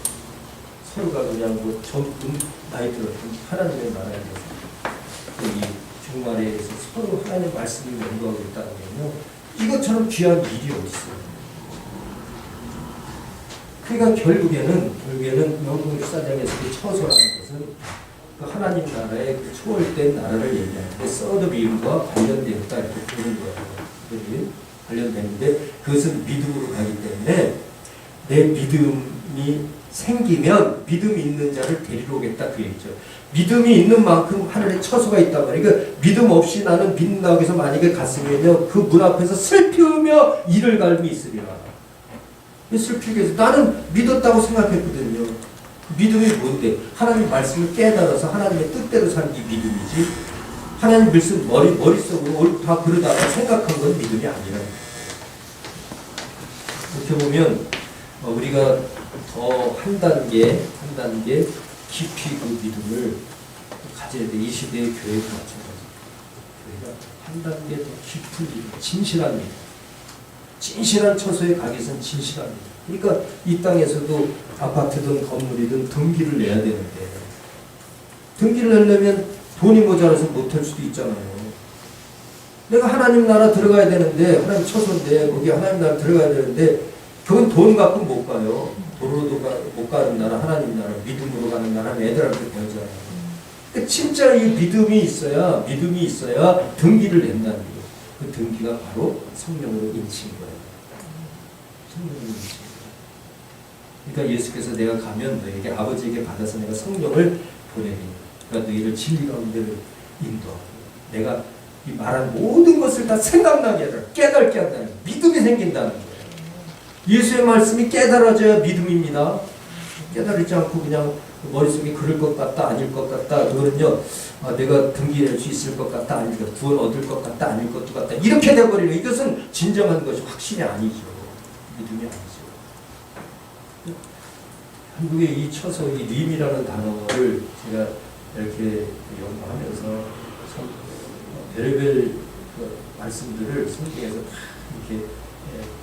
서로가 그냥 젊은 나이 들었던 하나님의 나라에 대해서 이 종말에서 서로 하나님의 말씀을 연구하고 있다는 게요. 이것처럼 귀한 일이 어디 있어요. 그러니까 결국에는 영국 14장에서 처소라는 것은 그 하나님 나라의 그 초월된 나라를 얘기하는데 서드 비움과 관련되었다 이렇게 보는 거예요. 관련되는데 그것은 믿음으로 가기 때문에 내 믿음이 생기면 믿음이 있는 자를 데리러 오겠다 그 얘기죠. 믿음이 있는 만큼 하늘에 처소가 있단 말이에요. 그러니까 믿음 없이 나는 믿는다고 해서 만약에 갔으면요 그 문 앞에서 슬피우며 이를 갈미 있으리라. 슬피게 해서 나는 믿었다고 생각했거든요. 믿음이 뭔데? 하나님 말씀을 깨달아서 하나님의 뜻대로 사는 게 믿음이지. 하나님 말씀 머릿속으로 다 그러다가 생각한 건 믿음이 아니라. 이렇게 보면 우리가 더 한 단계 깊이 그 믿음을 가져야 돼. 이 시대의 교회도 마찬가지. 교회가 한 단계 더 깊은 믿음, 진실한 믿음. 진실한 처소에 가기 위해서는 진실한 믿음. 그러니까 이 땅에서도 아파트든 건물이든 등기를 내야 되는데 등기를 내려면 돈이 모자라서 못할 수도 있잖아요. 내가 하나님 나라 들어가야 되는데 하나님 처소인데 거기 하나님 나라 들어가야 되는데 그건 돈 갖고 못 가요. 돈으로도 못 가는 나라, 하나님 나라, 믿음으로 가는 나라는 애들한테 배우잖아요. 그러니까 진짜 이 믿음이 있어야 등기를 낸다는 거예요. 그 등기가 바로 성령으로 인치인 거예요. 성령으로 인치인 거예요. 그러니까 예수께서 내가 가면 너에게 아버지에게 받아서 내가 성령을 보내리니 그러니까 너희를 진리 가운데를 인도하고 내가 이 말한 모든 것을 다 생각나게 하라. 깨닫게 한다는 거예요. 믿음이 생긴다는 거예요. 예수의 말씀이 깨달아져야 믿음입니다. 깨달지 않고 그냥 머릿속에 그럴 것 같다 아닐 것 같다 그거는요 내가 등기낼 수 있을 것 같다 아닐 것 같다 구원 얻을 것 같다 아닐 것도 같다 이렇게 돼버리면 이것은 진정한 것이 확신이 아니죠. 믿음이 아니죠. 한국의 이 처소, 이 림이라는 단어를 제가 이렇게 연구하면서 참 별의별 그 말씀들을 성경에서 다 이렇게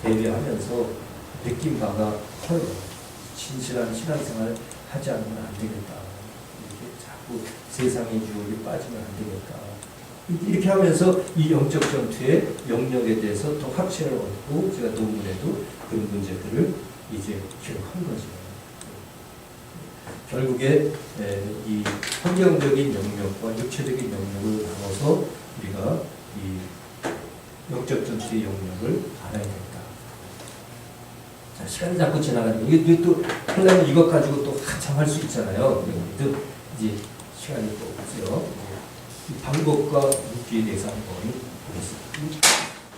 대비하면서 느낀 바가 커요. 진실한 신앙생활을 하지 않으면 안 되겠다. 이렇게 자꾸 세상의 유혹에 빠지면 안 되겠다. 이렇게 하면서 이 영적 전투의 영역에 대해서 더 확신을 얻고 제가 논문에도 그런 문제들을 이제 기록한 거죠. 결국에 이 환경적인 영역과 육체적인 영역을 나눠서 우리가 이 영적 전투의 영역을 알아야 된다. 자, 시간이 자꾸 지나가니까 이게 또 하려면 이것 가지고 또 한참 할 수 있잖아요. 그래도 이제 시간이 또 없어요. 이 방법과 묵기에 대해서 한번 보겠습니다.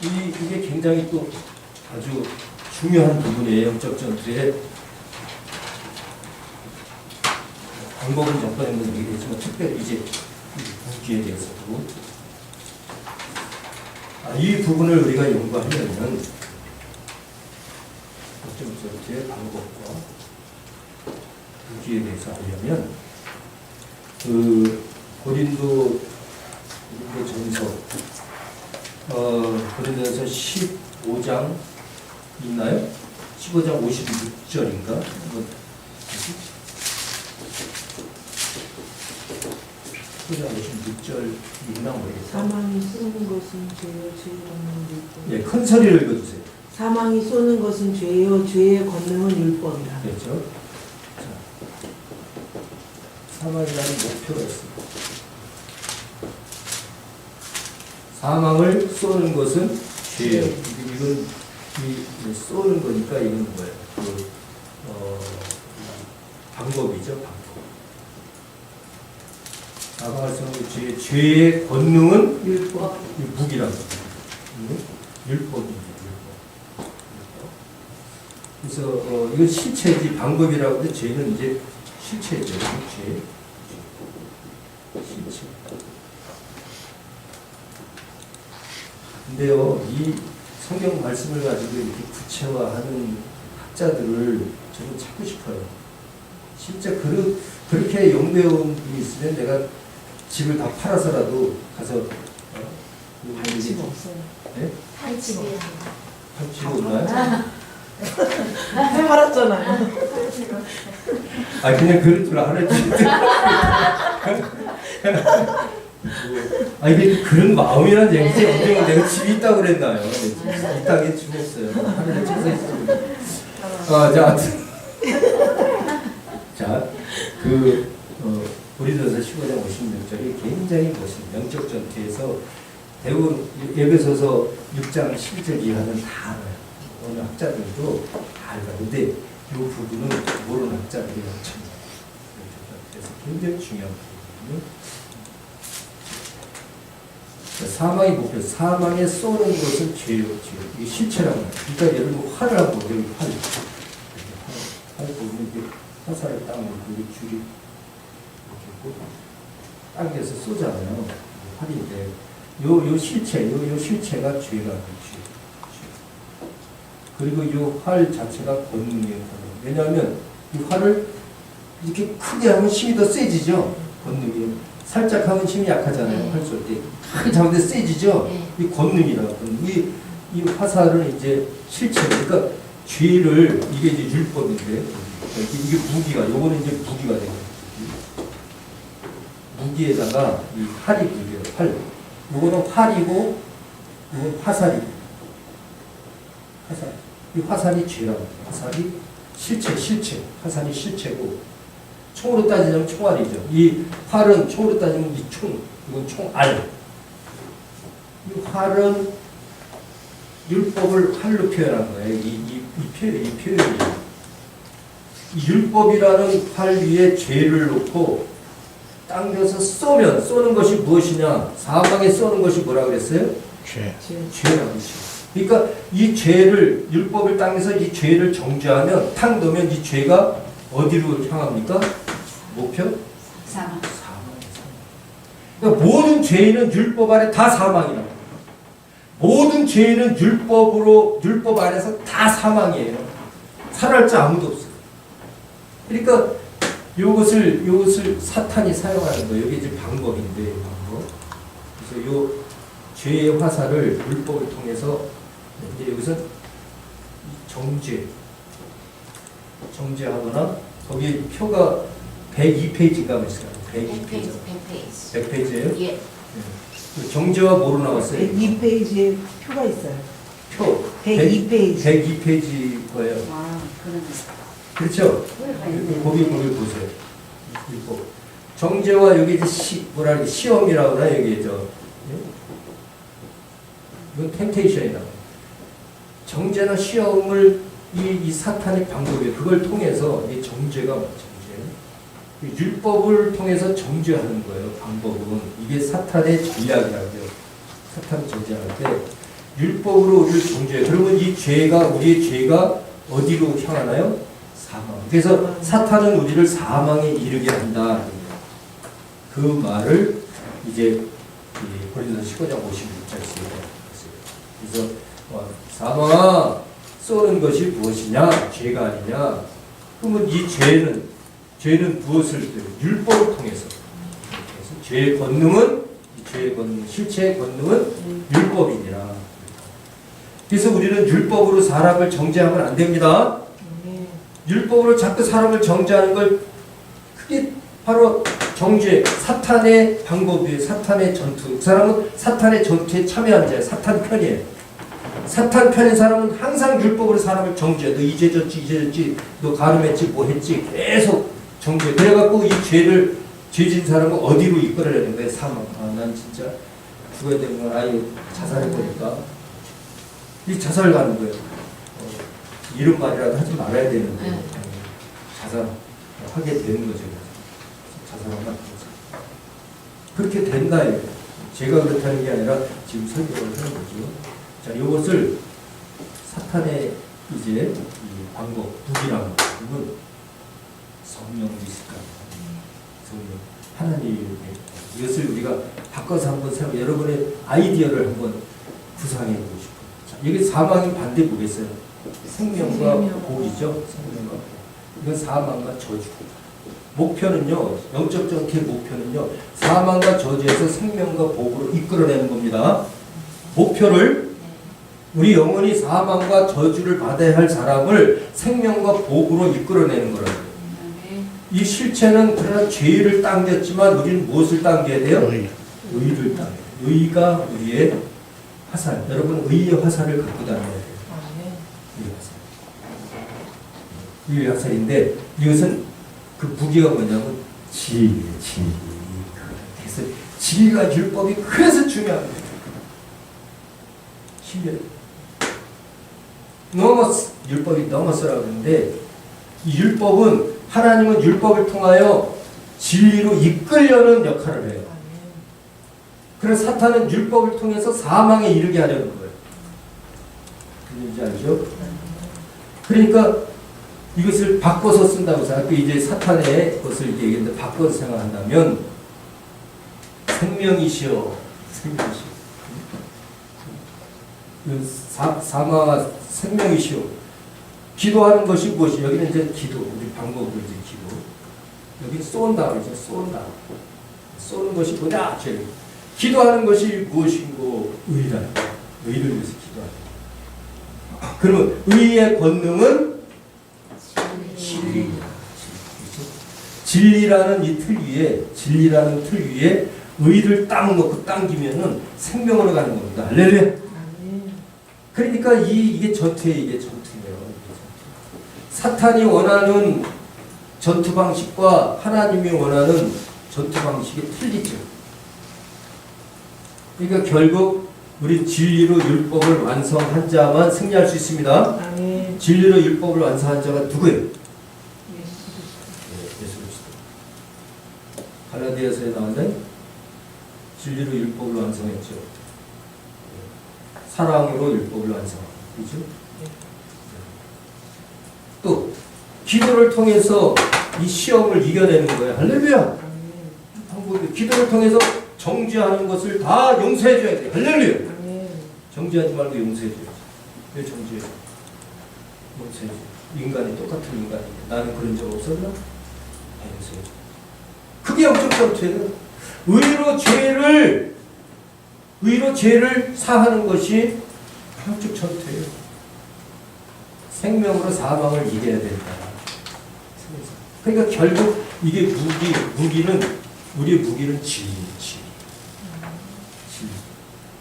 이게 굉장히 또 아주 중요한 부분이에요. 영적 전투의 방법은 전번에도 얘기했지만 특별히 이제 묵기에 대해서도 이 부분을 우리가 연구하려면 영적 전투의 방법과 묵기에 대해서 하려면 그 고린도 전서 고린도전서 15장 있나요? 15장 56절인가? 15장 56절 있나 모르겠어요. 사망이 쏘는 것은 죄요 죄의 권능은 율법. 예, 큰 소리를 읽어주세요. 사망이 쏘는 것은 죄요 죄의 권능은 율법이라. 그렇죠? 자, 사망이라는 목표가 있습니다. 사망을 쏘는 것은 죄예요. 이건 이 쏘는 거니까 이건 뭐예요? 방법이죠, 방법. 사망을 쏘는 게 죄의 권능은 율법. 무기라고. 율법입니다. 그래서 이건 실체지 방법이라고 해도 죄는 이제 실체죠. 실체. 근데요, 이 성경 말씀을 가지고 이렇게 구체화하는 학자들을 저는 찾고 싶어요. 진짜 그렇게 연구해온 분이 있으면 내가 집을 다 팔아서라도 가서 할 집 없어요. 네? 팔집이에요. 팔집 없나요? 해말았잖아요. 아 그냥 그럴 줄 알았지. 아 이게 그런 마음이란 얘기지. 언젠가 내가 집이 있다고 그랬나요? 이 땅에 죽었어요. 하늘에 쳐서 있어요. 자, 자, 고린도전서 15장 56절이 굉장히 멋있는 영적 전투에서 대부분 에베소서 6장 12절 이하는 다 알아요. 어느 학자들도 다 알아요. 근데 이 부분은 모르는 학자들이 엄청나요. 그래서 굉장히 중요한 부분이거든요. 사망의 목표, 사망에 쏘는 것은 죄요, 죄. 이게 실체라고 해요. 그러니까 예를 들면 활을 한번 여기 활 보면 이게 화살을 딱 놓고 줄이 이렇게 있고 당겨서 쏘잖아요. 활인데 요 실체, 요 실체가 죄가 죄. 그리고 이 활 자체가 권능이에요. 왜냐하면 이 활을 이렇게 크게 하면 힘이 더 세지죠. 권능이 살짝 하면 힘이 약하잖아요. 활 쏠 때 크게 잡는데 세지죠. 이 권능이라고. 이 화살은 이제 실체. 그러니까 죄를 이게 이제 율법인데 이게 무기가. 요거는 이제 무기가 되는 거예요. 무기에다가 이 활이 무기예요. 활. 요거는 활이고 요건 화살이고. 화살. 이 화살이 죄라고. 화살이 실체. 화살이 실체고. 총으로 따지면 총알이죠. 이 활은 총으로 따지면 이 총. 이건 총알. 이 활은 율법을 활로 표현한 거예요. 이 표현이. 이 율법이라는 활 위에 죄를 놓고 당겨서 쏘는 것이 무엇이냐? 사망에 쏘는 것이 뭐라 그랬어요? 죄라고 했죠. 그러니까 이 죄를 율법을 당겨서 이 죄를 정죄하면 탕 놓으면 이 죄가 어디로 향합니까? 목표? 사망. 그러니까 모든 죄인은 율법 아래 다 사망이라고. 모든 죄인은 율법 아래서 다 사망이에요. 살할 자 아무도 없어요. 그러니까 요것을 사탄이 사용하는 거예요. 이게 이제 방법인데, 방법. 그래서 요 죄의 화살을 율법을 통해서 이제 여기서 정죄하거나 거기 표가 102페이지인가 있어요. 102페이지. 100페이지예요? 예. 정죄와 뭐로 나왔어요? 102페이지에 표가 있어요. 표 102페이지. 102페이지 거예요. 아, 그러네. 그렇죠? 거기 보세요. 율법. 정죄와 여기 이제 시험이라고 하나 여기 이건 템테이션이다. 정죄나 시험을 이 사탄의 방법이에요. 그걸 통해서 이 정죄가 정죄. 율법을 통해서 정죄하는 거예요. 방법은 이게 사탄의 전략이라고요. 사탄 정죄할 때 율법으로 우리를 정죄해. 그러면 우리의 죄가 어디로 향하나요? 사망. 그래서 사탄은 우리를 사망에 이르게 한다. 그 말을 이제 고린도서 15장 56절에 그래서 사망아 쏘는 것이 무엇이냐? 죄가 아니냐? 그러면 이 죄는 무엇을 율법을 통해서 죄의 권능은 실체의 권능은 율법이니라. 그래서 우리는 율법으로 사람을 정죄하면 안 됩니다. 율법으로 자꾸 사람을 정죄하는 걸 그게 바로 정죄, 사탄의 방법이에요. 사탄의 전투. 그 사람은 사탄의 전투에 참여하는 자예요. 사탄 편이에요. 사탄 편인 사람은 항상 율법으로 사람을 정죄해. 너 이제 졌지, 너 가늠했지, 뭐 했지. 계속 정죄. 그래갖고 이 죄진 사람은 어디로 이끌어내는 거예요? 사망. 난 진짜 죽어야 되는 건 아예 자살해보니까. 이 자살 가는 거예요. 이런 말이라도 하지 말아야 되는데 자살하게 되는 거죠. 자살하면 안 되죠. 그렇게 된다. 제가 그렇다는 게 아니라 지금 설명을 하는 거죠. 자, 이것을 사탄의 이제 이 방법, 무기라는 것은 성령이 있을까? 성령. 하나님의 이것을 우리가 바꿔서 한번 생각, 여러분의 아이디어를 한번 구상해 보고 싶어요. 자, 이게 사망의 반대 뭐겠어요? 생명과 복이죠. 생명과 복. 이건 사망과 저주. 목표는요, 영적 전투의 목표는요, 사망과 저주에서 생명과 복으로 이끌어내는 겁니다. 목표를 우리 영혼이 사망과 저주를 받아야 할 사람을 생명과 복으로 이끌어내는 거라고요. 이 실체는 그러나 죄를 당겼지만 우리는 무엇을 당겨야 돼요? 의를 당겨야 돼요. 의가 우리의 화살. 여러분 의의 화살을 갖고 다녀야 돼요. 의의 화살인데 이것은 그 무기가 뭐냐면 진리. 그래서 진리가 율법이 그래서 중요합니다. 신뢰. 율법이 넘어서라고 하는데 이 율법은 하나님은 율법을 통하여 진리로 이끌려는 역할을 해요. 그래서 사탄은 율법을 통해서 사망에 이르게 하려는 거예요. 뭔지 알죠? 그러니까 이것을 바꿔서 쓴다고 생각하고 이제 사탄의 것을 얘기했는데 바꿔서 생각한다면 생명이시여. 사망아 생명이시여. 기도하는 것이 무엇이? 여기는 이제 기도, 우리 방법으로 이제 기도. 여기 쏜다 그러죠. 쏜다. 쏘는 것이 뭐냐? 기도하는 것이 무엇인고? 의라. 의를 위해서 기도하죠. 그러면 의의 권능은 진리. 진리라는 이 틀 위에 의를 딱 놓고 당기면은 생명으로 가는 겁니다. 할렐루야. 그러니까 이게 전투예요. 사탄이 원하는 전투 방식과 하나님이 원하는 전투 방식이 틀리죠. 그러니까 결국 우리 진리로 율법을 완성한 자만 승리할 수 있습니다. 아멘. 진리로 율법을 완성한 자가 누구예요? 예수 그리스도. 갈라디아서에 나왔네. 진리로 율법을 완성했죠. 사랑으로 율법을 완성하고, 그렇죠? 또 기도를 통해서 이 시험을 이겨내는 거예요. 할렐루야. 방법이 기도를 통해서 정죄하는 것을 다 용서해줘야 돼요. 할렐루야. 정죄하지 말고 용서해줘야지. 왜 정죄해? 용서해줘. 인간이 똑같은 인간인데 나는 그런 적 없었나? 용서해줘. 그게 영적 전투예요. 의로 죄를 사하는 것이 영적 전투예요. 생명으로 사망을 이겨야 된다. 그러니까 결국 이게 무기는 우리의 무기는 진리.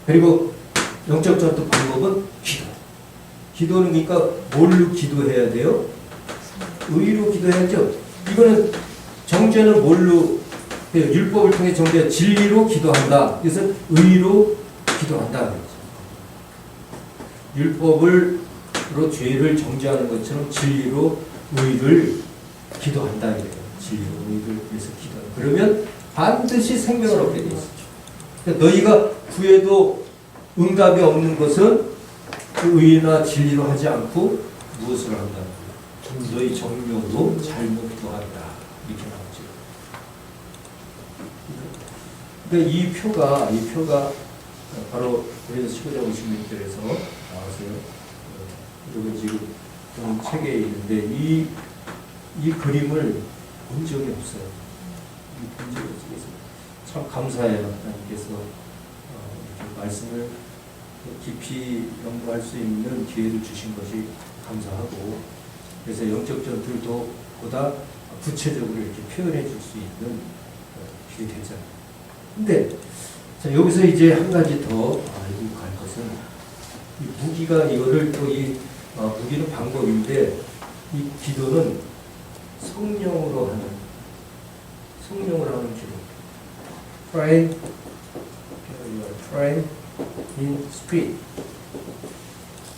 그리고 영적 전투 방법은 기도. 기도는 그러니까 뭘로 기도해야 돼요? 의로 기도해야죠. 이거는 정죄는 뭘로 율법을 통해 정죄 진리로 기도한다. 그래서 의로 기도한다. 율법으로 죄를 정죄하는 것처럼 진리로 의를 기도한다. 진리로 의를 위해서 기도한다. 그러면 반드시 생명을 얻게 돼 있어. 그러니까 너희가 구해도 응답이 없는 것은 그 의나 진리로 하지 않고 무엇을 한다? 너희 정욕으로 잘못 구한다. 이렇게 나오죠. 그러니까 이 표가 바로 그래서 15장 56절에서 나와서요. 그리고 지금 책에 있는데 이 그림을 본 적이 없어요. 본 적이 없어요. 참 감사해요. 하나님께서 이렇게 말씀을 깊이 연구할 수 있는 기회를 주신 것이 감사하고, 그래서 영적 전투도 보다 구체적으로 이렇게 표현해 줄 수 있는 기회 되잖아요. 근데 자, 여기서 이제 한 가지 더 알고 갈 것은 이 무기가 이거를 또 무기는 방법인데 이 기도는 성령으로 하는 기도. Pray in spirit.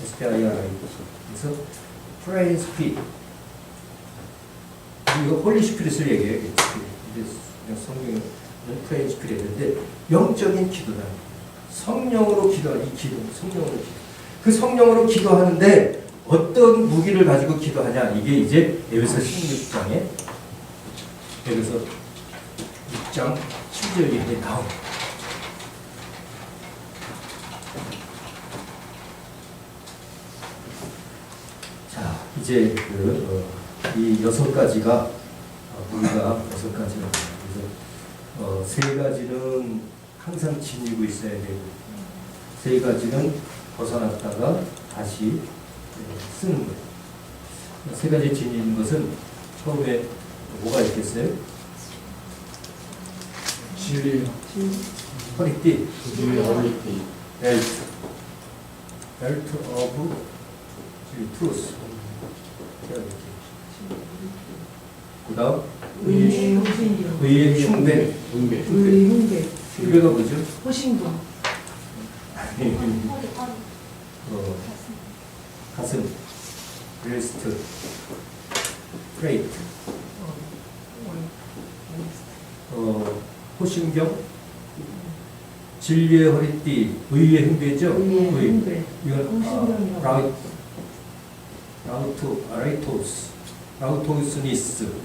S-P-I-R-I-T. 그래서 pray in spirit. 이거 홀리 스피릿을 얘기해요. 성령은 pray in spirit인데 영적인 기도다. 성령으로 기도하는 이 기도, 성령으로 기도. 그 성령으로 기도하는데 어떤 무기를 가지고 기도하냐? 이게 이제 에베소 16장에 에베소 6장 7절에 나옵니다. 자, 이제 이 6가지가 무기가 6가지가 그래서 3가지는 항상 지니고 있어야 되고 3가지는 벗어났다가 다시 쓰는 거예요. 3가지 지니는 것은 처음에 뭐가 있겠어요? 진리, 허리띠, 허리띠, 벨트 오브 트루스. 그 다음 의의 흉배. 흉배가 뭐죠? 호신도. 가슴, 브레스트, 프레이트, 호신경, 진리의 허리띠, 의의 흉배죠? 의의 흉배. 이건 라우토스니스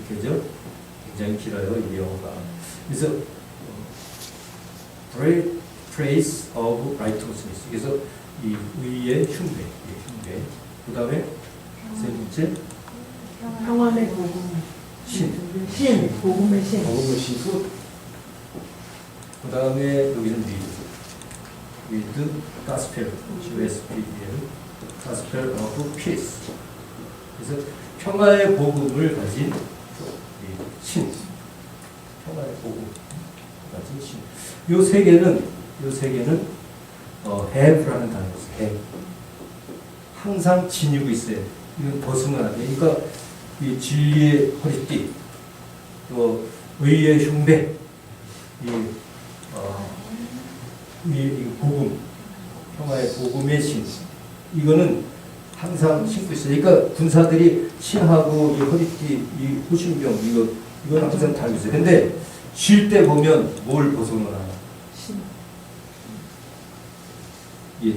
이렇게죠? 굉장히 길어요, 이 영어가. 그래서 Praise of Righteousness. 그래서 이 의의 흉배. 그 다음에 세 번째 평안의 복음. 복음의 신. 그 다음에 여기는 with gospel, GOSPL, gospel of peace. 그래서 평화의 복음을 가진 신, 평화의 복음 가진 신. 요 세 개는 have라는 단어였어요. have. 항상 지니고 있어요. 이건 벗으면 안 돼. 그러니까 이 진리의 허리띠, 또 의의 흉배, 이 복음, 평화의 복음의 신. 이거는 항상 신고 있어요. 그러니까 군사들이 신하고 이 허리띠, 이 호신병, 이건 항상 달고 있어요. 근데 쉴 때 보면 뭘 벗어놓나? 예,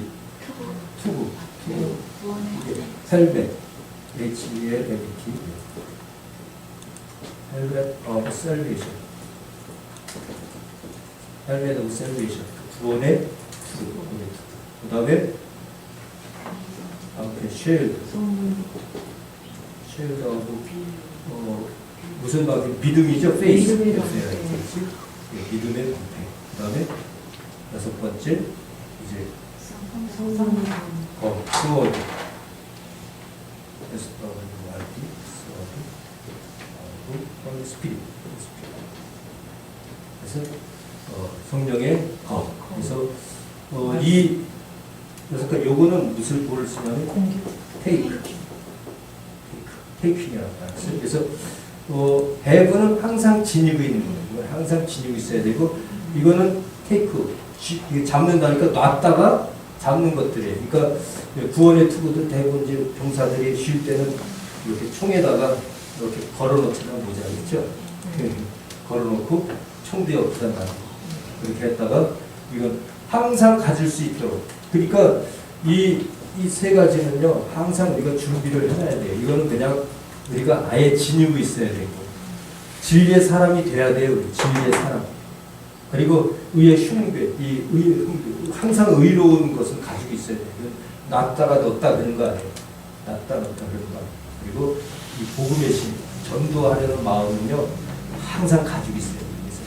투구. 헬멧, H-E-L-M-E-T, 헬멧 오브 셀베이션, 헬멧 오브 셀베이션, 구원의 투구. 그 다음에 방패, 쉘드. 쉘드하고 무슨 방패? 믿음이죠? 페이스. 믿음의 네, 방패. 그렇지? 네, 믿음의 방패. 그 다음에 6번째 이제 성령. 스워드. SWRD, 스워드. 그리고 스피릿. 그래서 성령의 검. 그래서 이 여섯 가지 요거는 무슨 볼을 쓰냐면 테이크이라고 하죠. 그래서 해브는 항상 지니고 있는 거예요. 이건 항상 지니고 있어야 되고 이거는 테이크 이게 잡는다니까 놨다가 잡는 것들이에요. 그러니까 구원의 투구들 대부분 이제 병사들이 쉴 때는 이렇게 총에다가 이렇게 걸어놓지는 모자겠죠. 걸어놓고 총도 옆에다 놔두고 그렇게 했다가 이건 항상 가질 수 있도록. 그러니까 이 세 가지는요 항상 우리가 준비를 해놔야 돼요. 이거는 그냥 우리가 아예 지니고 있어야 되고 진리의 사람이 돼야 돼요. 우리 진리의 사람. 그리고 의의 흉배, 항상 의로운 것은 가지고 있어야 돼요. 놨다가 넣었다 그런 거 아니에요. 놨다 넣었다 그런 거. 그리고 이 복음의 신, 전도하려는 마음은요 항상 가지고 있어야 돼요. 그래서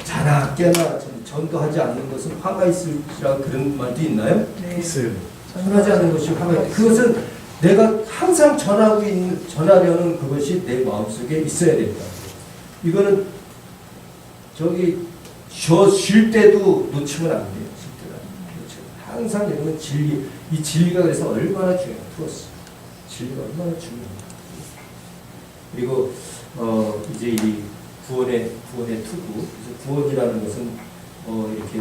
자나 깨나 전도하지 않는 것은 화가 있을지라 그런 말도 있나요? 네. 있어요. 전하지 않는 것이 화가 있다. 그것은 내가 항상 전하려는 그것이 내 마음속에 있어야 된다. 이거는 쉴 때도 놓치면 안 돼요. 쉴 때도 안 돼요. 항상 여러분 이 진리가 그래서 얼마나 중요해요. 트러스. 진리가 얼마나 중요해요. 그리고 이제 이 구원의 투구. 그래서 구원이라는 것은 이렇게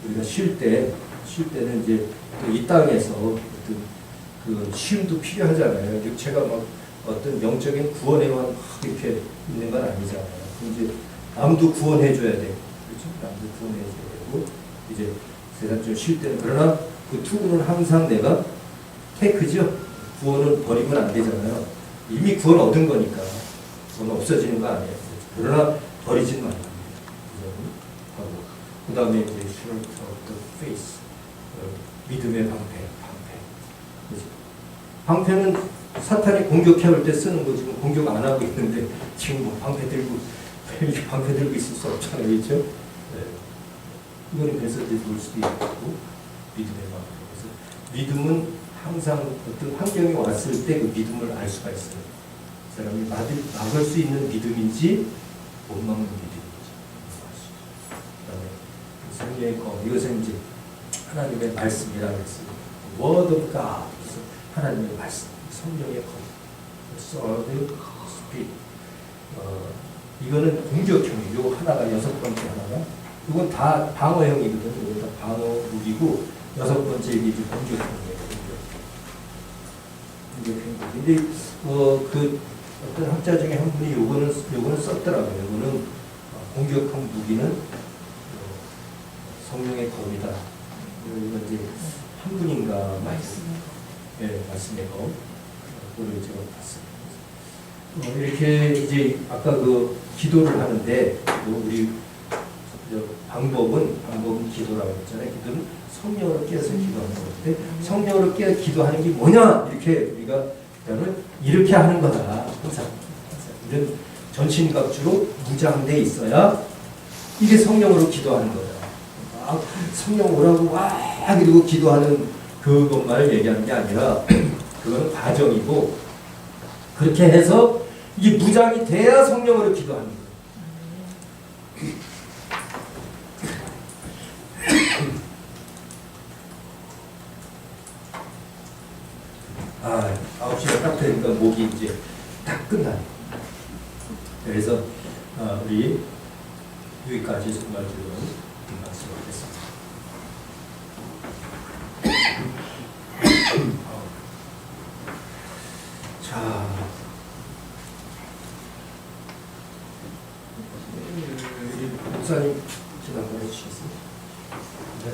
우리가 쉴 때는 이제 이 땅에서 어떤 그 쉼도 필요하잖아요. 육체가 막 어떤 영적인 구원에만 이렇게 있는 건 아니잖아요. 이제 남도 구원해줘야 되고, 그렇죠? 남도 구원해줘야 되고, 이제 세상 좀 쉴 때는 그러나 그 투구는 항상 내가 테이크죠. 구원은 버리면 안 되잖아요. 이미 구원 얻은 거니까 구원 없어지는 거 아니에요. 그러나 버리진 말아야 돼요. 그 다음에 이제 shield of the face, 믿음의 방패. 그렇죠? 방패는 사탄이 공격해올 때 쓰는 거 지금 공격 안 하고 있는데 지금 뭐 방패 들고 이렇게 방패 들고 있을 수 없잖아요, 그렇죠? 네. 이거는 그래서 이제 놓을 수도 있고 믿음의 방패. 그래서 믿음은 항상 어떤 환경이 왔을 때 그 믿음을 알 수가 있어요. 그 사람이 막을 수 있는 믿음인지 못 막는 믿음인지 알 수 있어요. 그다음에 성령의 검, 이것은 이제 하나님의 말씀이라고 했어요. Word of God, 그래서 하나님의 말씀, 성령의 검, Sword, Spirit. 이거는 공격형이에요. 요 하나가 6번째 하나가. 이건 다 방어형이거든요. 이거 다 방어 무기고 6번째 이게 이제 공격형이에요. 근데 그 어떤 학자 중에 한 분이 요거는 썼더라고요. 요거는 공격형 무기는 성령의 검이다. 이건 이제 한 분인가 말씀의 검. 그걸 제가 봤어요. 이렇게 이제 아까 그 기도를 하는데 우리 방법은 기도라고 했잖아요. 기도는 성령으로 깨어서 기도하는 건데 성령으로 깨어 기도하는 게 뭐냐? 이렇게 우리가 이렇게 하는 거다. 항상 이런 전신갑주로 무장돼 있어야 이게 성령으로 기도하는 거다. 성령 오라고 와 그리고 기도하는 그것만을 얘기하는 게 아니라 그거는 과정이고 그렇게 해서 이게 무장이 돼야 성령으로 기도하는 거예요. 아, 9시가 딱 되니까 목이 이제 딱 끝나요. 그래서 우리 여기까지 정말 즐거운 말씀을 했습니다. 자, 우리 목사님 지난번에 주셨어요. 네.